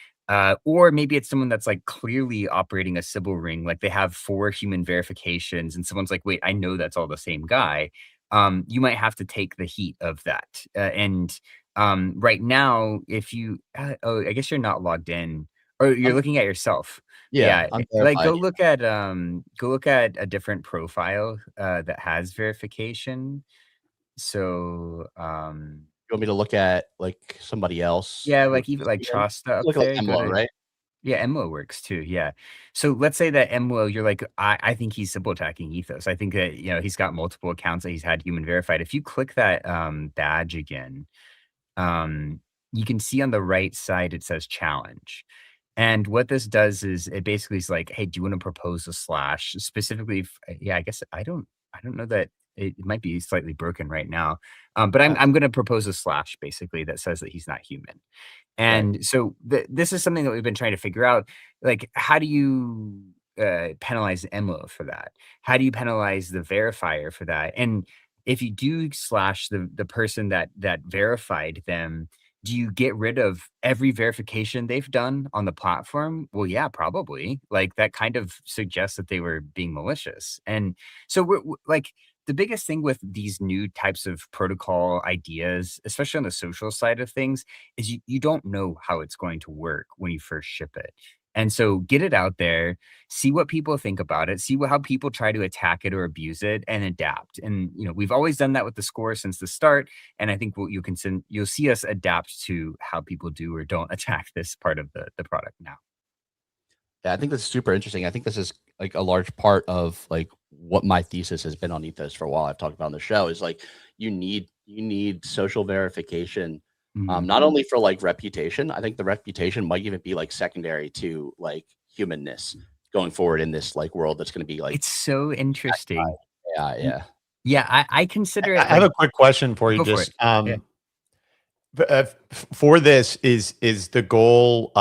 Or maybe it's someone that's like clearly operating a Sybil ring, like they have 4 human verifications, and someone's like, wait, I know that's all the same guy. You might have to take the heat of that. And right now, if you, oh, I guess you're not logged in, or you're I'm, looking at yourself. yeah, Yeah, I'm like verified. go look at a different profile that has verification. So You want me to look at like somebody else? yeah, Who like even like Chasta up look at like there. Go Emlo, to right? Yeah, Emlo works too. Yeah. So let's say that Emlo, you're like, I think he's simple attacking Ethos. I think that he's got multiple accounts that he's had human verified. If you click that badge again, um, you can see on the right side it says challenge. And what this does is it basically is like, hey, do you want to propose a slash? Specifically, yeah, I guess I don't know that it might be slightly broken right now. But Okay. I'm gonna propose a slash basically that says that he's not human. Right. And so this is something that we've been trying to figure out. Like, how do you penalize Emlo for that? How do you penalize the verifier for that? And if you do slash the person that verified them, do you get rid of every verification they've done on the platform? Well, yeah, probably. Like that kind of suggests that they were being malicious. And so like the biggest thing with these new types of protocol ideas, especially on the social side of things, is you don't know how it's going to work when you first ship it. And so get it out there, see what people think about it, see how people try to attack it or abuse it, and adapt. And we've always done that with the score since the start. And I think what you'll see us adapt to how people do or don't attack this part of the product now. Yeah, I think this is super interesting. I think this is like a large part of like what my thesis has been on Ethos for a while. I've talked about on the show is like you need social verification, Mhm. not only for like reputation. I think the reputation might even be like secondary to like humanness going forward in this like world that's going to be like It's so interesting. AI. Y- Yeah. Yeah, I consider I it have like a quick question for you. go for it. Just Yeah. for this is the goal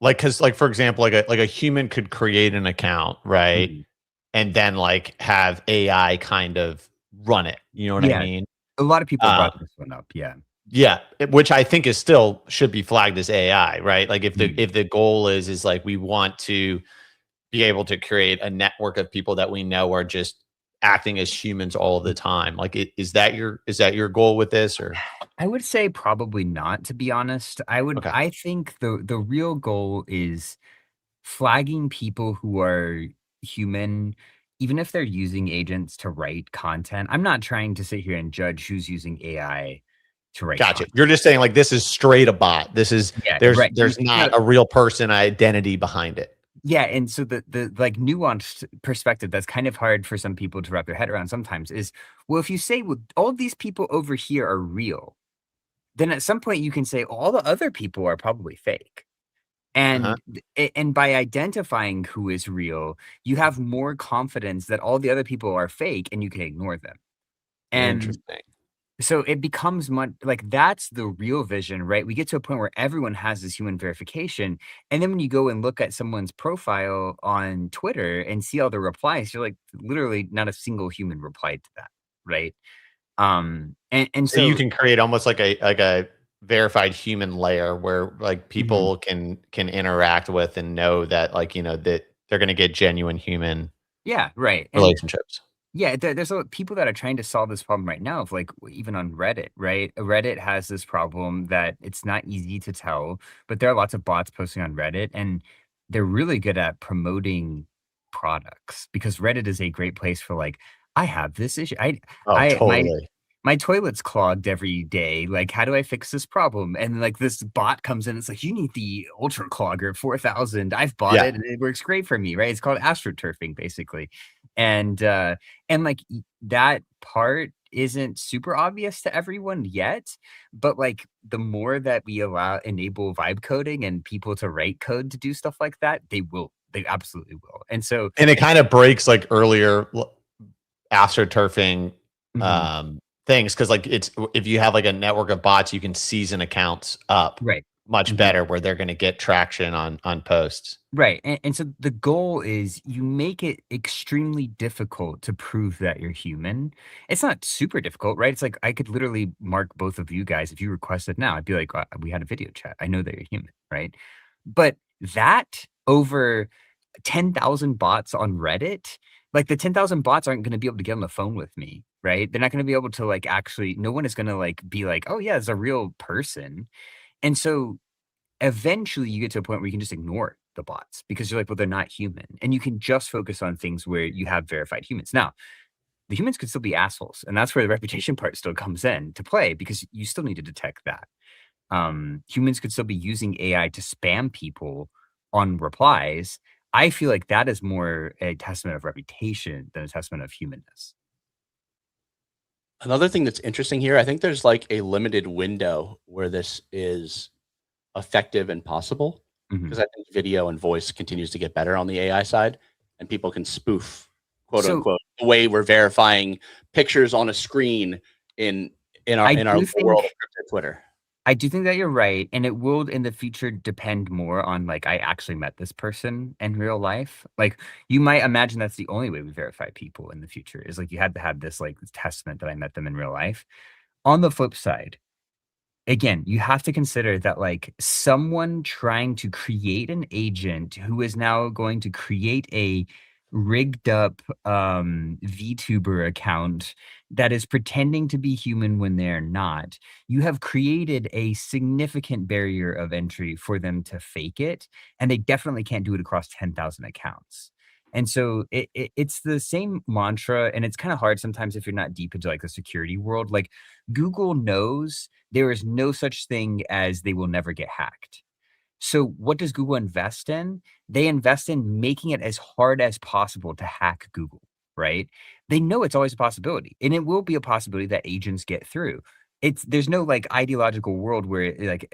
like because like for example like a human could create an account, right? Mhm. And then like have AI kind of run it. You know what I Yeah. mean? A lot of people Uh, brought this one up. Yeah. yeah, which I think is still should be flagged as AI, right? Like if the Mhm. if the goal is like we want to be able to create a network of people that we know are just acting as humans all the time. Like is that your goal with this or I would say probably not, to be honest. okay. I think the real goal is flagging people who are human, even if they're using agents to write content. I'm not trying to sit here and judge who's using AI to write Gotcha. content. You're just saying like this is straight a bot. This is Yeah, there's right. there's not No, a real person identity behind it. yeah, and so the like nuanced perspective that's kind of hard for some people to wrap their head around sometimes is, well, if you say, well, all these people over here are real, then at some point you can say all the other people are probably fake. Uh-huh. And by identifying who is real, you have more confidence that all the other people are fake and you can ignore them. And Interesting. so it becomes much like that's the real vision, right? We get to a point where everyone has this human verification. And then when you go and look at someone's profile on Twitter and see all the replies, you're like, literally not a single human replied to that. Right. And So you so can create almost like a verified human layer where like mhm, people can interact with and know that like that they're going to get genuine human yeah, right. And relationships. yeah, there's people that are trying to solve this problem right now of like even on Reddit, right? Reddit has this problem that it's not easy to tell, but there are lots of bots posting on Reddit and they're really good at promoting products because Reddit is a great place for like, I have this issue. Oh, I totally. my toilet's clogged every day. Like, how do I fix this problem? And like this bot comes in, it's like, you need the ultra clogger 4000. I've bought Yeah. it and it works great for me, right? It's called astroturfing, basically. And like that part isn't super obvious to everyone yet, but like the more that we enable vibe coding and people to write code to do stuff like that, they absolutely will. And so And it kind of breaks like earlier astroturfing mhm, um things because like it's if you have like a network of bots, you can season accounts up right. much better where they're going to get traction on posts. Right. And so the goal is you make it extremely difficult to prove that you're human. It's not super difficult, right? It's like I could literally mark both of you guys. If you requested now, I'd be like, we had a video chat. I know that you're human, right? But that over 10,000 bots on Reddit, like the 10,000 bots aren't going to be able to get on the phone with me, right? They're not going to be able to like actually, no one is going to like be like, oh yeah, it's a real person. And so eventually you get to a point where you can just ignore the bots because you're like, well, they're not human. And you can just focus on things where you have verified humans. Now, the humans could still be assholes. And that's where the reputation part still comes in to play because you still need to detect that. Humans could still be using AI to spam people on replies. I feel like that is more a testament of reputation than a testament of humanness. Another thing that's interesting here, I think there's like a limited window where this is effective and possible, because I think video and voice continues to get better on the AI side, and people can spoof, quote unquote, the way we're verifying pictures on a screen in our world of crypto Twitter. I do think that you're right, and it will in the future depend more on like I actually met this person in real life. Like you might imagine that's the only way we verify people in the future is like you had to have this like testament that I met them in real life. On the flip side, again, you have to consider that like someone trying to create an agent who is now going to create a rigged up VTuber account that is pretending to be human when they're not, you have created a significant barrier of entry for them to fake it. And they definitely can't do it across 10,000 accounts. And so it's the same mantra, and it's kind of hard sometimes if you're not deep into like the security world. Like Google knows there is no such thing as they will never get hacked. So what does Google invest in? They invest in making it as hard as possible to hack Google, right? They know it's always a possibility, and it will be a possibility that agents get through. There's no like ideological world where like,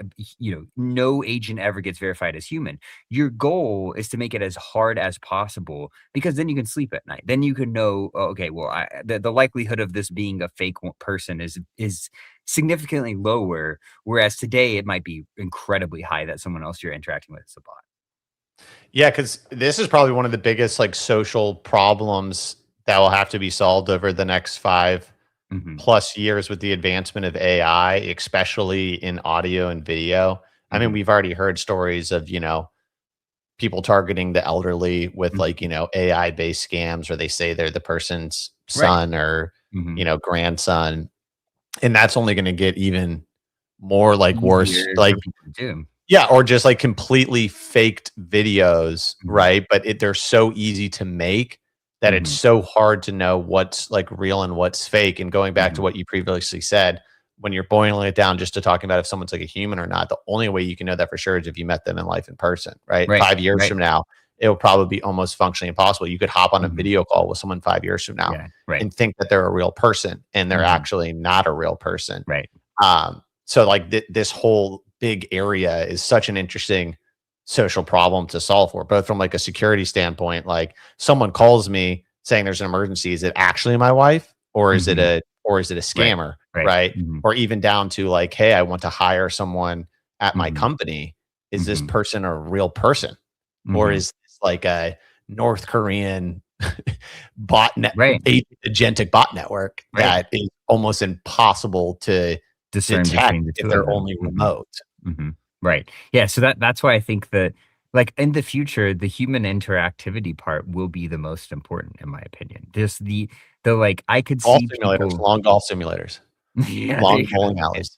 no agent ever gets verified as human. Your goal is to make it as hard as possible because then you can sleep at night. Then you can know, okay, well, the likelihood of this being a fake person is significantly lower. Whereas today it might be incredibly high that someone else you're interacting with is a bot. Yeah, because this is probably one of the biggest like social problems that will have to be solved over the next 5+ years with the advancement of AI, especially in audio and video. I mean, we've already heard stories of, people targeting the elderly with like, AI based scams where they say they're the person's son or, grandson. And that's only going to get even more like worse, like, yeah, or just like completely faked videos, right? But they're so easy to make that it's so hard to know what's like real and what's fake. And going back to what you previously said, when you're boiling it down just to talking about if someone's like a human or not, the only way you can know that for sure is if you met them in life in person, right? 5 years from now, it will probably be almost functionally impossible. You could hop on a video call with someone 5 years from now and think that they're a real person, and they're actually not a real person. Right. So like this whole big area is such an interesting social problem to solve for, both from like a security standpoint. Like someone calls me saying there's an emergency. Is it actually my wife, or is it a scammer? Right. Or even down to like, hey, I want to hire someone at my company. Is this person a real person? Or is this like a North Korean agentic bot network that is almost impossible to detect if they're only remote? Right. Yeah. So that's why I think that like in the future, the human interactivity part will be the most important, in my opinion. Just the like I could see long golf simulators, long bowling alleys.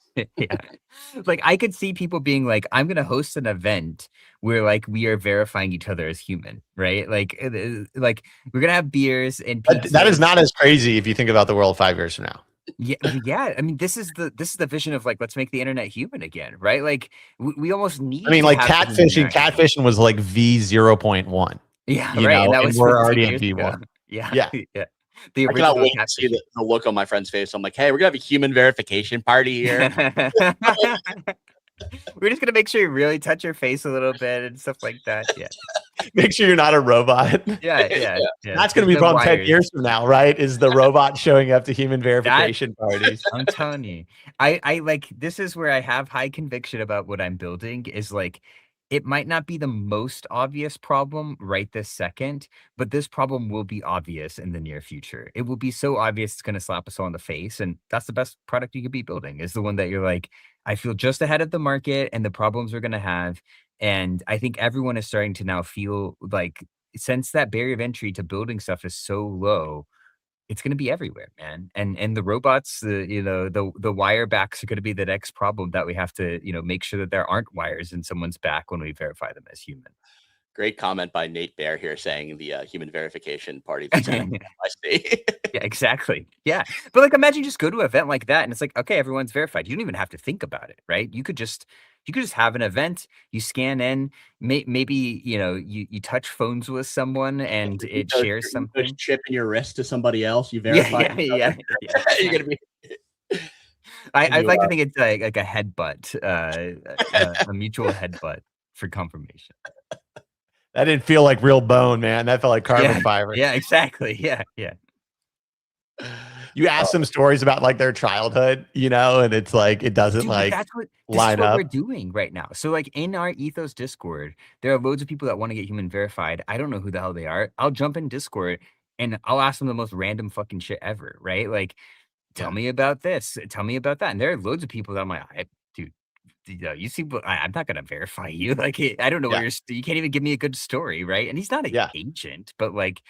Like I could see people being like, I'm going to host an event where like we are verifying each other as human, right? Like we're going to have beers and pizza. That is not as crazy if you think about the world 5 years from now. Yeah. I mean, this is the vision of like, let's make the internet human again, right? Like we almost need. I mean, like catfishing was like V0.1. Yeah, right. And that was we're already at V1. Yeah. I cannot wait to see the look on my friend's face. I'm like, hey, we're gonna have a human verification party here. We're just gonna make sure you really touch your face a little bit and stuff like that. Yeah. Make sure you're not a robot. Yeah. That's going to be The from 10 wires. years from now, right? Is the robot showing up to human That verification parties? I'm telling you. I like this is where I have high conviction about what I'm building is like it might not be the most obvious problem right this second, but this problem will be obvious in the near future. It will be so obvious it's gonna slap us all in the face. And that's the best product you could be building is the one that you're like, I feel just ahead of the market and the problems we're gonna have. And I think everyone is starting to now feel like since that barrier of entry to building stuff is so low, it's gonna be everywhere, man. And the robots, the wire backs are gonna be the next problem that we have to, make sure that there aren't wires in someone's back when we verify them as human. Great comment by Nate Bear here saying the human verification party that's in NYC. Yeah, exactly. Yeah. But like imagine you just go to an event like that and it's like, okay, everyone's verified. You don't even have to think about it, right? You could just have an event, you scan in, maybe, you touch phones with someone and it shares You push something. chip in your wrist to somebody else. You Yeah, verify. yeah. You're gonna be. I'd You, like to think it's like a headbutt, a mutual headbutt for confirmation. That didn't feel like real bone, man. That felt like carbon Yeah, fiber. yeah, exactly. Yeah. You ask some stories about like their childhood, and it's like it doesn't Dude, like this is line what up. we're doing right now. So, like in our Ethos Discord, there are loads of people that want to get human verified. I don't know who the hell they are. I'll jump in Discord and I'll ask them the most random fucking shit ever, right? Like, tell Yeah. me about this, tell me about that. And there are loads of people that I'm like, dude, you see, I'm not gonna verify you. Like, I don't know Yeah. where you can't even give me a good story, right? And he's not an Yeah. agent, but like,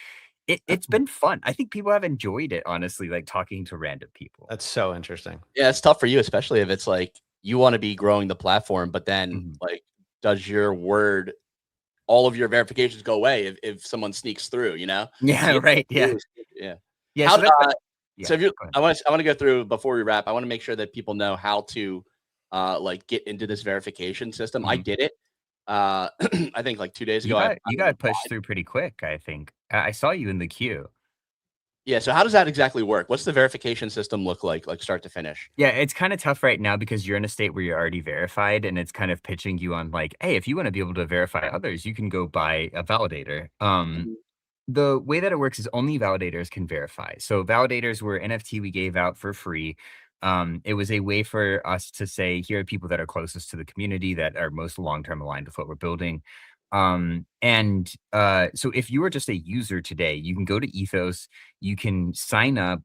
it's been fun. I think people have enjoyed it, honestly, like talking to random people. That's so interesting. Yeah, it's tough for you, especially if it's like you want to be growing the platform, but then Mhm. like, does your word, all of your verifications go away if someone sneaks through? Yeah, You right. Yeah. yeah. Yeah. How So that's what, so yeah. if you, Go ahead. I want to go through before we wrap. I want to make sure that people know how to like get into this verification system. I Mhm. did it. I think like 2 days You ago. I got you finally got pushed applied. through pretty quick, I think. I saw you in the queue. Yeah. So how does that exactly work? What's the verification system look like start to finish? Yeah, it's kind of tough right now because you're in a state where you're already verified, and it's kind of pitching you on like, hey, if you want to be able to verify others, you can go buy a validator. Mhm. The way that it works is only validators can verify. So validators were NFT we gave out for free. It was a way for us to say, here are people that are closest to the community that are most long-term aligned with what we're building. So if you are just a user today, you can go to Ethos, you can sign up.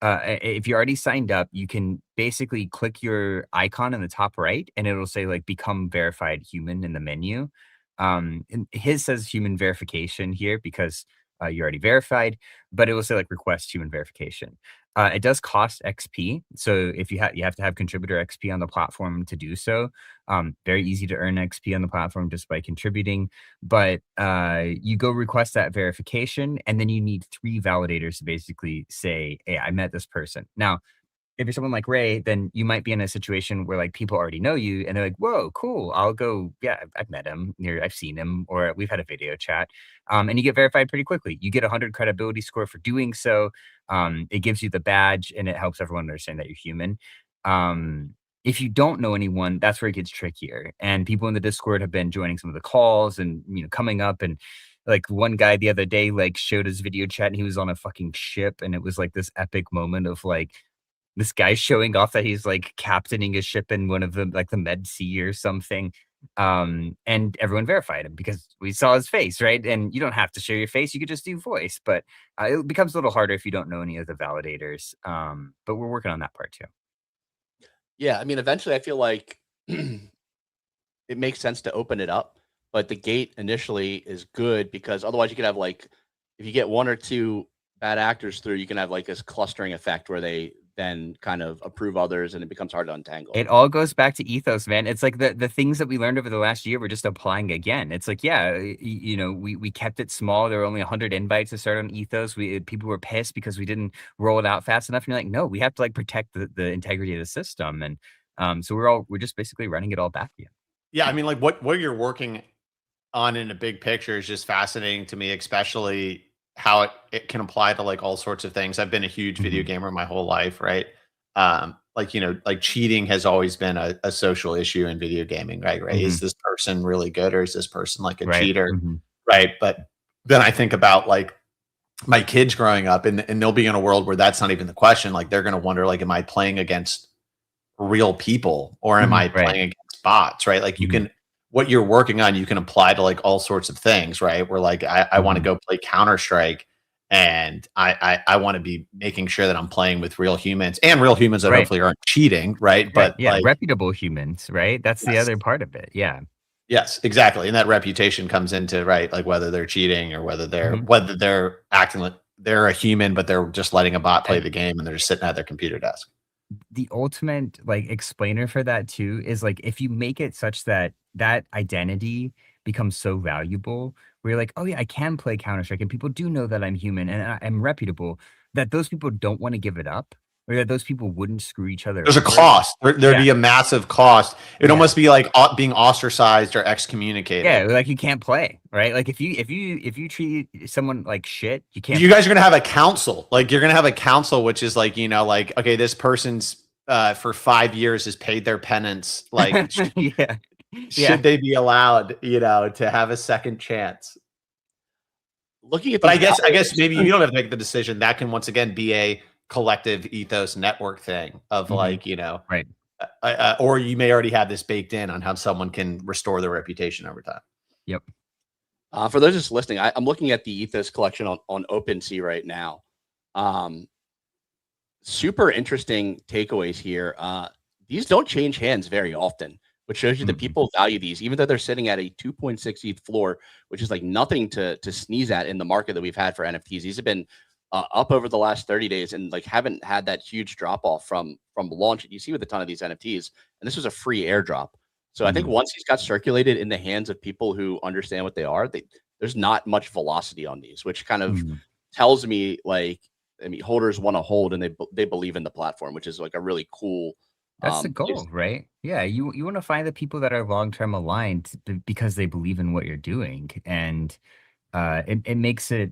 If you're already signed up, you can basically click your icon in the top right and it'll say like become verified human in the menu. And his says human verification here because you're already verified, but it will say like request human verification. It does cost XP, so if you have to have contributor XP on the platform to do so. Very easy to earn XP on the platform just by contributing. But you go request that verification, and then you need 3 validators to basically say, "Hey, I met this person." Now, if you're someone like Ray, then you might be in a situation where like people already know you and they're like, whoa, cool. I'll go. Yeah, I've met him or I've seen him or we've had a video chat. And you get verified pretty quickly. You get 100 credibility score for doing so. It gives you the badge and it helps everyone understand that you're human. If you don't know anyone, that's where it gets trickier. And people in the Discord have been joining some of the calls and, coming up and like one guy the other day, like showed his video chat and he was on a fucking ship. And it was like this epic moment of like, this guy's showing off that he's like captaining a ship in one of the like the Med Sea or something. And everyone verified him because we saw his face, right? And you don't have to show your face; you could just do voice. But it becomes a little harder if you don't know any of the validators. But we're working on that part too. Yeah, I mean, eventually, I feel like it makes sense to open it up, but the gate initially is good because otherwise, you could have like if you get 1 or 2 bad actors through, you can have like this clustering effect where they then kind of approve others, and it becomes hard to untangle. It all goes back to ethos, man. It's like the things that we learned over the last year, we're just applying again. It's like, yeah, we kept it small. There were only 100 invites to start on ethos. People were pissed because we didn't roll it out fast enough. And you're like, no, we have to like protect the integrity of the system. And so we're just basically running it all back again. Yeah, I mean, like what you're working on in a big picture is just fascinating to me, especially how it can apply to like all sorts of things. I've been a huge video gamer my whole life, right? like, like cheating has always been a social issue in video gaming, right? Is this person really good, or is this person like a cheater? Right. But then I think about like my kids growing up, and they'll be in a world where that's not even the question. Like they're going to wonder, like, am I playing against real people, or am I playing against bots? Right. Like you can, what you're working on, you can apply to like all sorts of things, right? Where like, I want to go play Counter-Strike, and I want to be making sure that I'm playing with real humans, and real humans that hopefully aren't cheating. Right. But yeah, like, reputable humans, right? That's the other part of it. Yeah. Yes, exactly. And that reputation comes into, right, like whether they're cheating, or whether they're acting like they're a human, but they're just letting a bot play the game, and they're just sitting at their computer desk. The ultimate like explainer for that too is like, if you make it such that that identity becomes so valuable, where you're like, oh yeah, I can play Counter-Strike and people do know that I'm human and I'm reputable, that those people don't want to give it up, or that those people wouldn't screw each other There's a over. cost. There'd be a massive cost. It'd almost be like being ostracized or excommunicated. Yeah, like you can't play, right? Like if you treat someone like shit, you can't. You guys are gonna have a council. Like you're gonna have a council, which is like, like, okay, this person's for 5 years has paid their penance. Like, should they be allowed, to have a second chance? Looking at, but I guess maybe you don't have to make the decision. That can once again be a collective ethos network thing of like, right. Or you may already have this baked in on how someone can restore their reputation over time. Yep. For those just listening, I'm looking at the Ethos collection on OpenSea right now. Super interesting takeaways here. These don't change hands very often, which shows you that people value these, even though they're sitting at a 2.6 ETH floor, which is like nothing to sneeze at in the market that we've had for NFTs. These have been up over the last 30 days and like haven't had that huge drop off from launch. You see with a ton of these NFTs, and this was a free airdrop. So I think once these got circulated in the hands of people who understand what they are, there's not much velocity on these, which kind of tells me like, I mean, holders want to hold and they believe in the platform, which is like a really cool. That's the goal, right? Yeah, you want to find the people that are long-term aligned because they believe in what you're doing, and it makes it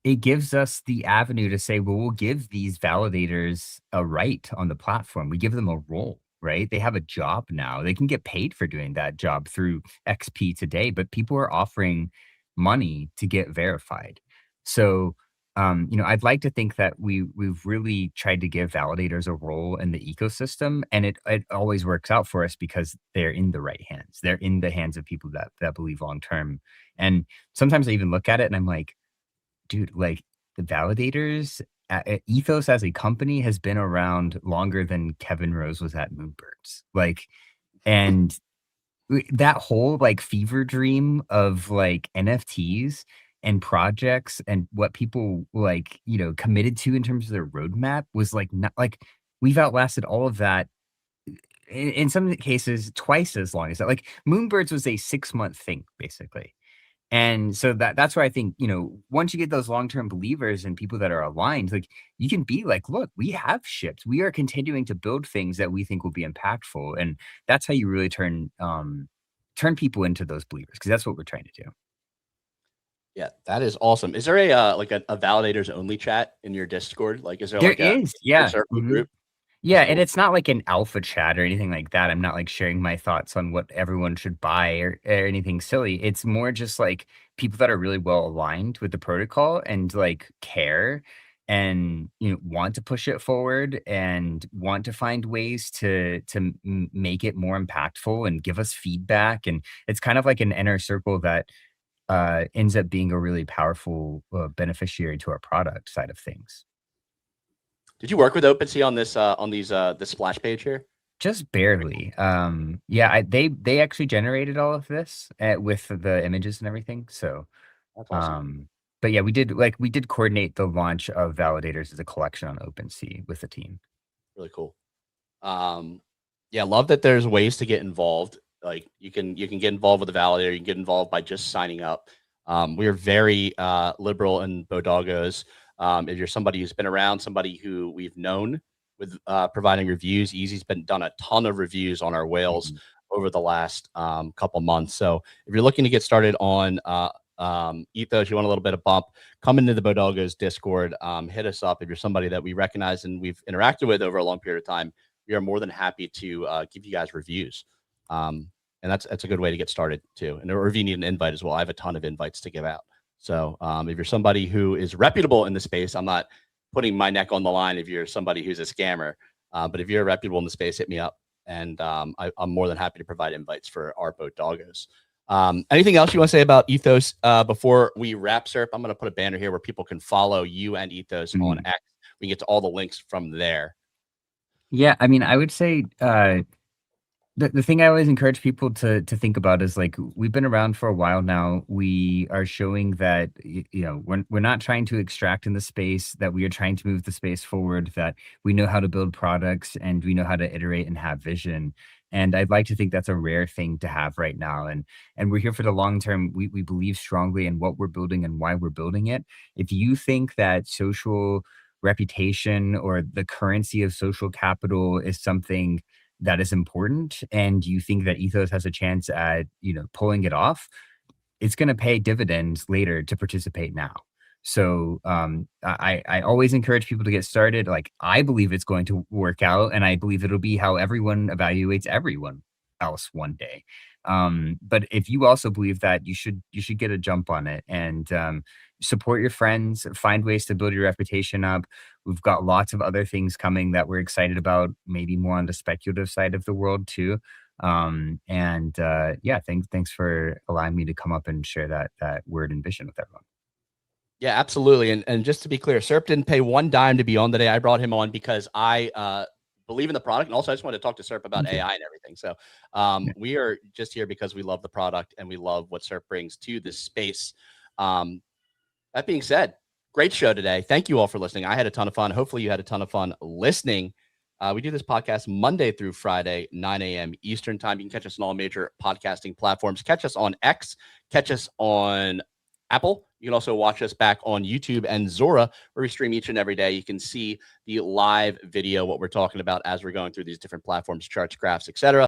it gives us the avenue to say, well, we'll give these validators a right on the platform. We give them a role, right? They have a job now. They can get paid for doing that job through XP today, but people are offering money to get verified. So, I'd like to think that we've really tried to give validators a role in the ecosystem, and it always works out for us because they're in the right hands. They're in the hands of people that believe long term. And sometimes I even look at it and I'm like, dude, like the validators, Ethos as a company has been around longer than Kevin Rose was at Moonbirds. Like, and that whole like fever dream of like NFTs and projects and what people like, committed to in terms of their roadmap was like, not like we've outlasted all of that. In some cases, twice as long as that. Like Moonbirds was a 6-month thing, basically. And so that's where I think, once you get those long-term believers and people that are aligned, like you can be like, look, we have shipped. We are continuing to build things that we think will be impactful. And that's how you really turn people into those believers, because that's what we're trying to do. Yeah, that is awesome. Is there a like a validators only chat in your Discord? Like, is there There like is, yeah. circle group? Yeah, and it's not like an alpha chat or anything like that. I'm not like sharing my thoughts on what everyone should buy or anything silly. It's more just like people that are really well aligned with the protocol and like care and want to push it forward and want to find ways to make it more impactful and give us feedback. And it's kind of like an inner circle that ends up being a really powerful beneficiary to our product side of things. Did you work with OpenSea on this this splash page here? Just barely. Yeah, they actually generated all of this with the images and everything. So, that's awesome. But yeah, we did coordinate the launch of validators as a collection on OpenSea with the team. Really cool. Yeah, love that there's ways to get involved. Like you can get involved with the validator. You can get involved by just signing up. We are very liberal in Bodoggos. If you're somebody who's been around, somebody who we've known with providing reviews, Easy's done a ton of reviews on our whales over the last couple months. So if you're looking to get started on Ethos, you want a little bit of bump, come into the Bodogos Discord, hit us up. If you're somebody that we recognize and we've interacted with over a long period of time, we are more than happy to give you guys reviews. And that's a good way to get started too. And or if you need an invite as well, I have a ton of invites to give out. So if you're somebody who is reputable in the space, I'm not putting my neck on the line if you're somebody who's a scammer. But if you're reputable in the space, hit me up. And I'm more than happy to provide invites for our Bodoggos. Anything else you want to say about Ethos before we wrap, Serp? I'm going to put a banner here where people can follow you and Ethos on X. We can get to all the links from there. Yeah, I mean, I would say the thing I always encourage people to think about is like, we've been around for a while now. We are showing that, we're not trying to extract in the space, that we are trying to move the space forward, that we know how to build products and we know how to iterate and have vision. And I'd like to think that's a rare thing to have right now. And we're here for the long term. We believe strongly in what we're building and why we're building it. If you think that social reputation or the currency of social capital is something that is important, and you think that Ethos has a chance at, pulling it off, it's going to pay dividends later to participate now. So I always encourage people to get started. Like, I believe it's going to work out, and I believe it'll be how everyone evaluates everyone else one day. But if you also believe that, you should get a jump on it and support your friends, find ways to build your reputation up. We've got lots of other things coming that we're excited about, maybe more on the speculative side of the world too. Thanks for allowing me to come up and share that word and vision with everyone. Yeah, absolutely. And just to be clear, Serp didn't pay one dime to be on today. I brought him on because I believe in the product. And also I just wanted to talk to Serp about AI and everything. So we are just here because we love the product and we love what Serp brings to this space. That being said, great show today. Thank you all for listening. I had a ton of fun. Hopefully you had a ton of fun listening. We do this podcast Monday through Friday, 9 a.m. Eastern time. You can catch us on all major podcasting platforms. Catch us on X. Catch us on Apple. You can also watch us back on YouTube and Zora, where we stream each and every day. You can see the live video, what we're talking about as we're going through these different platforms, charts, graphs, etc.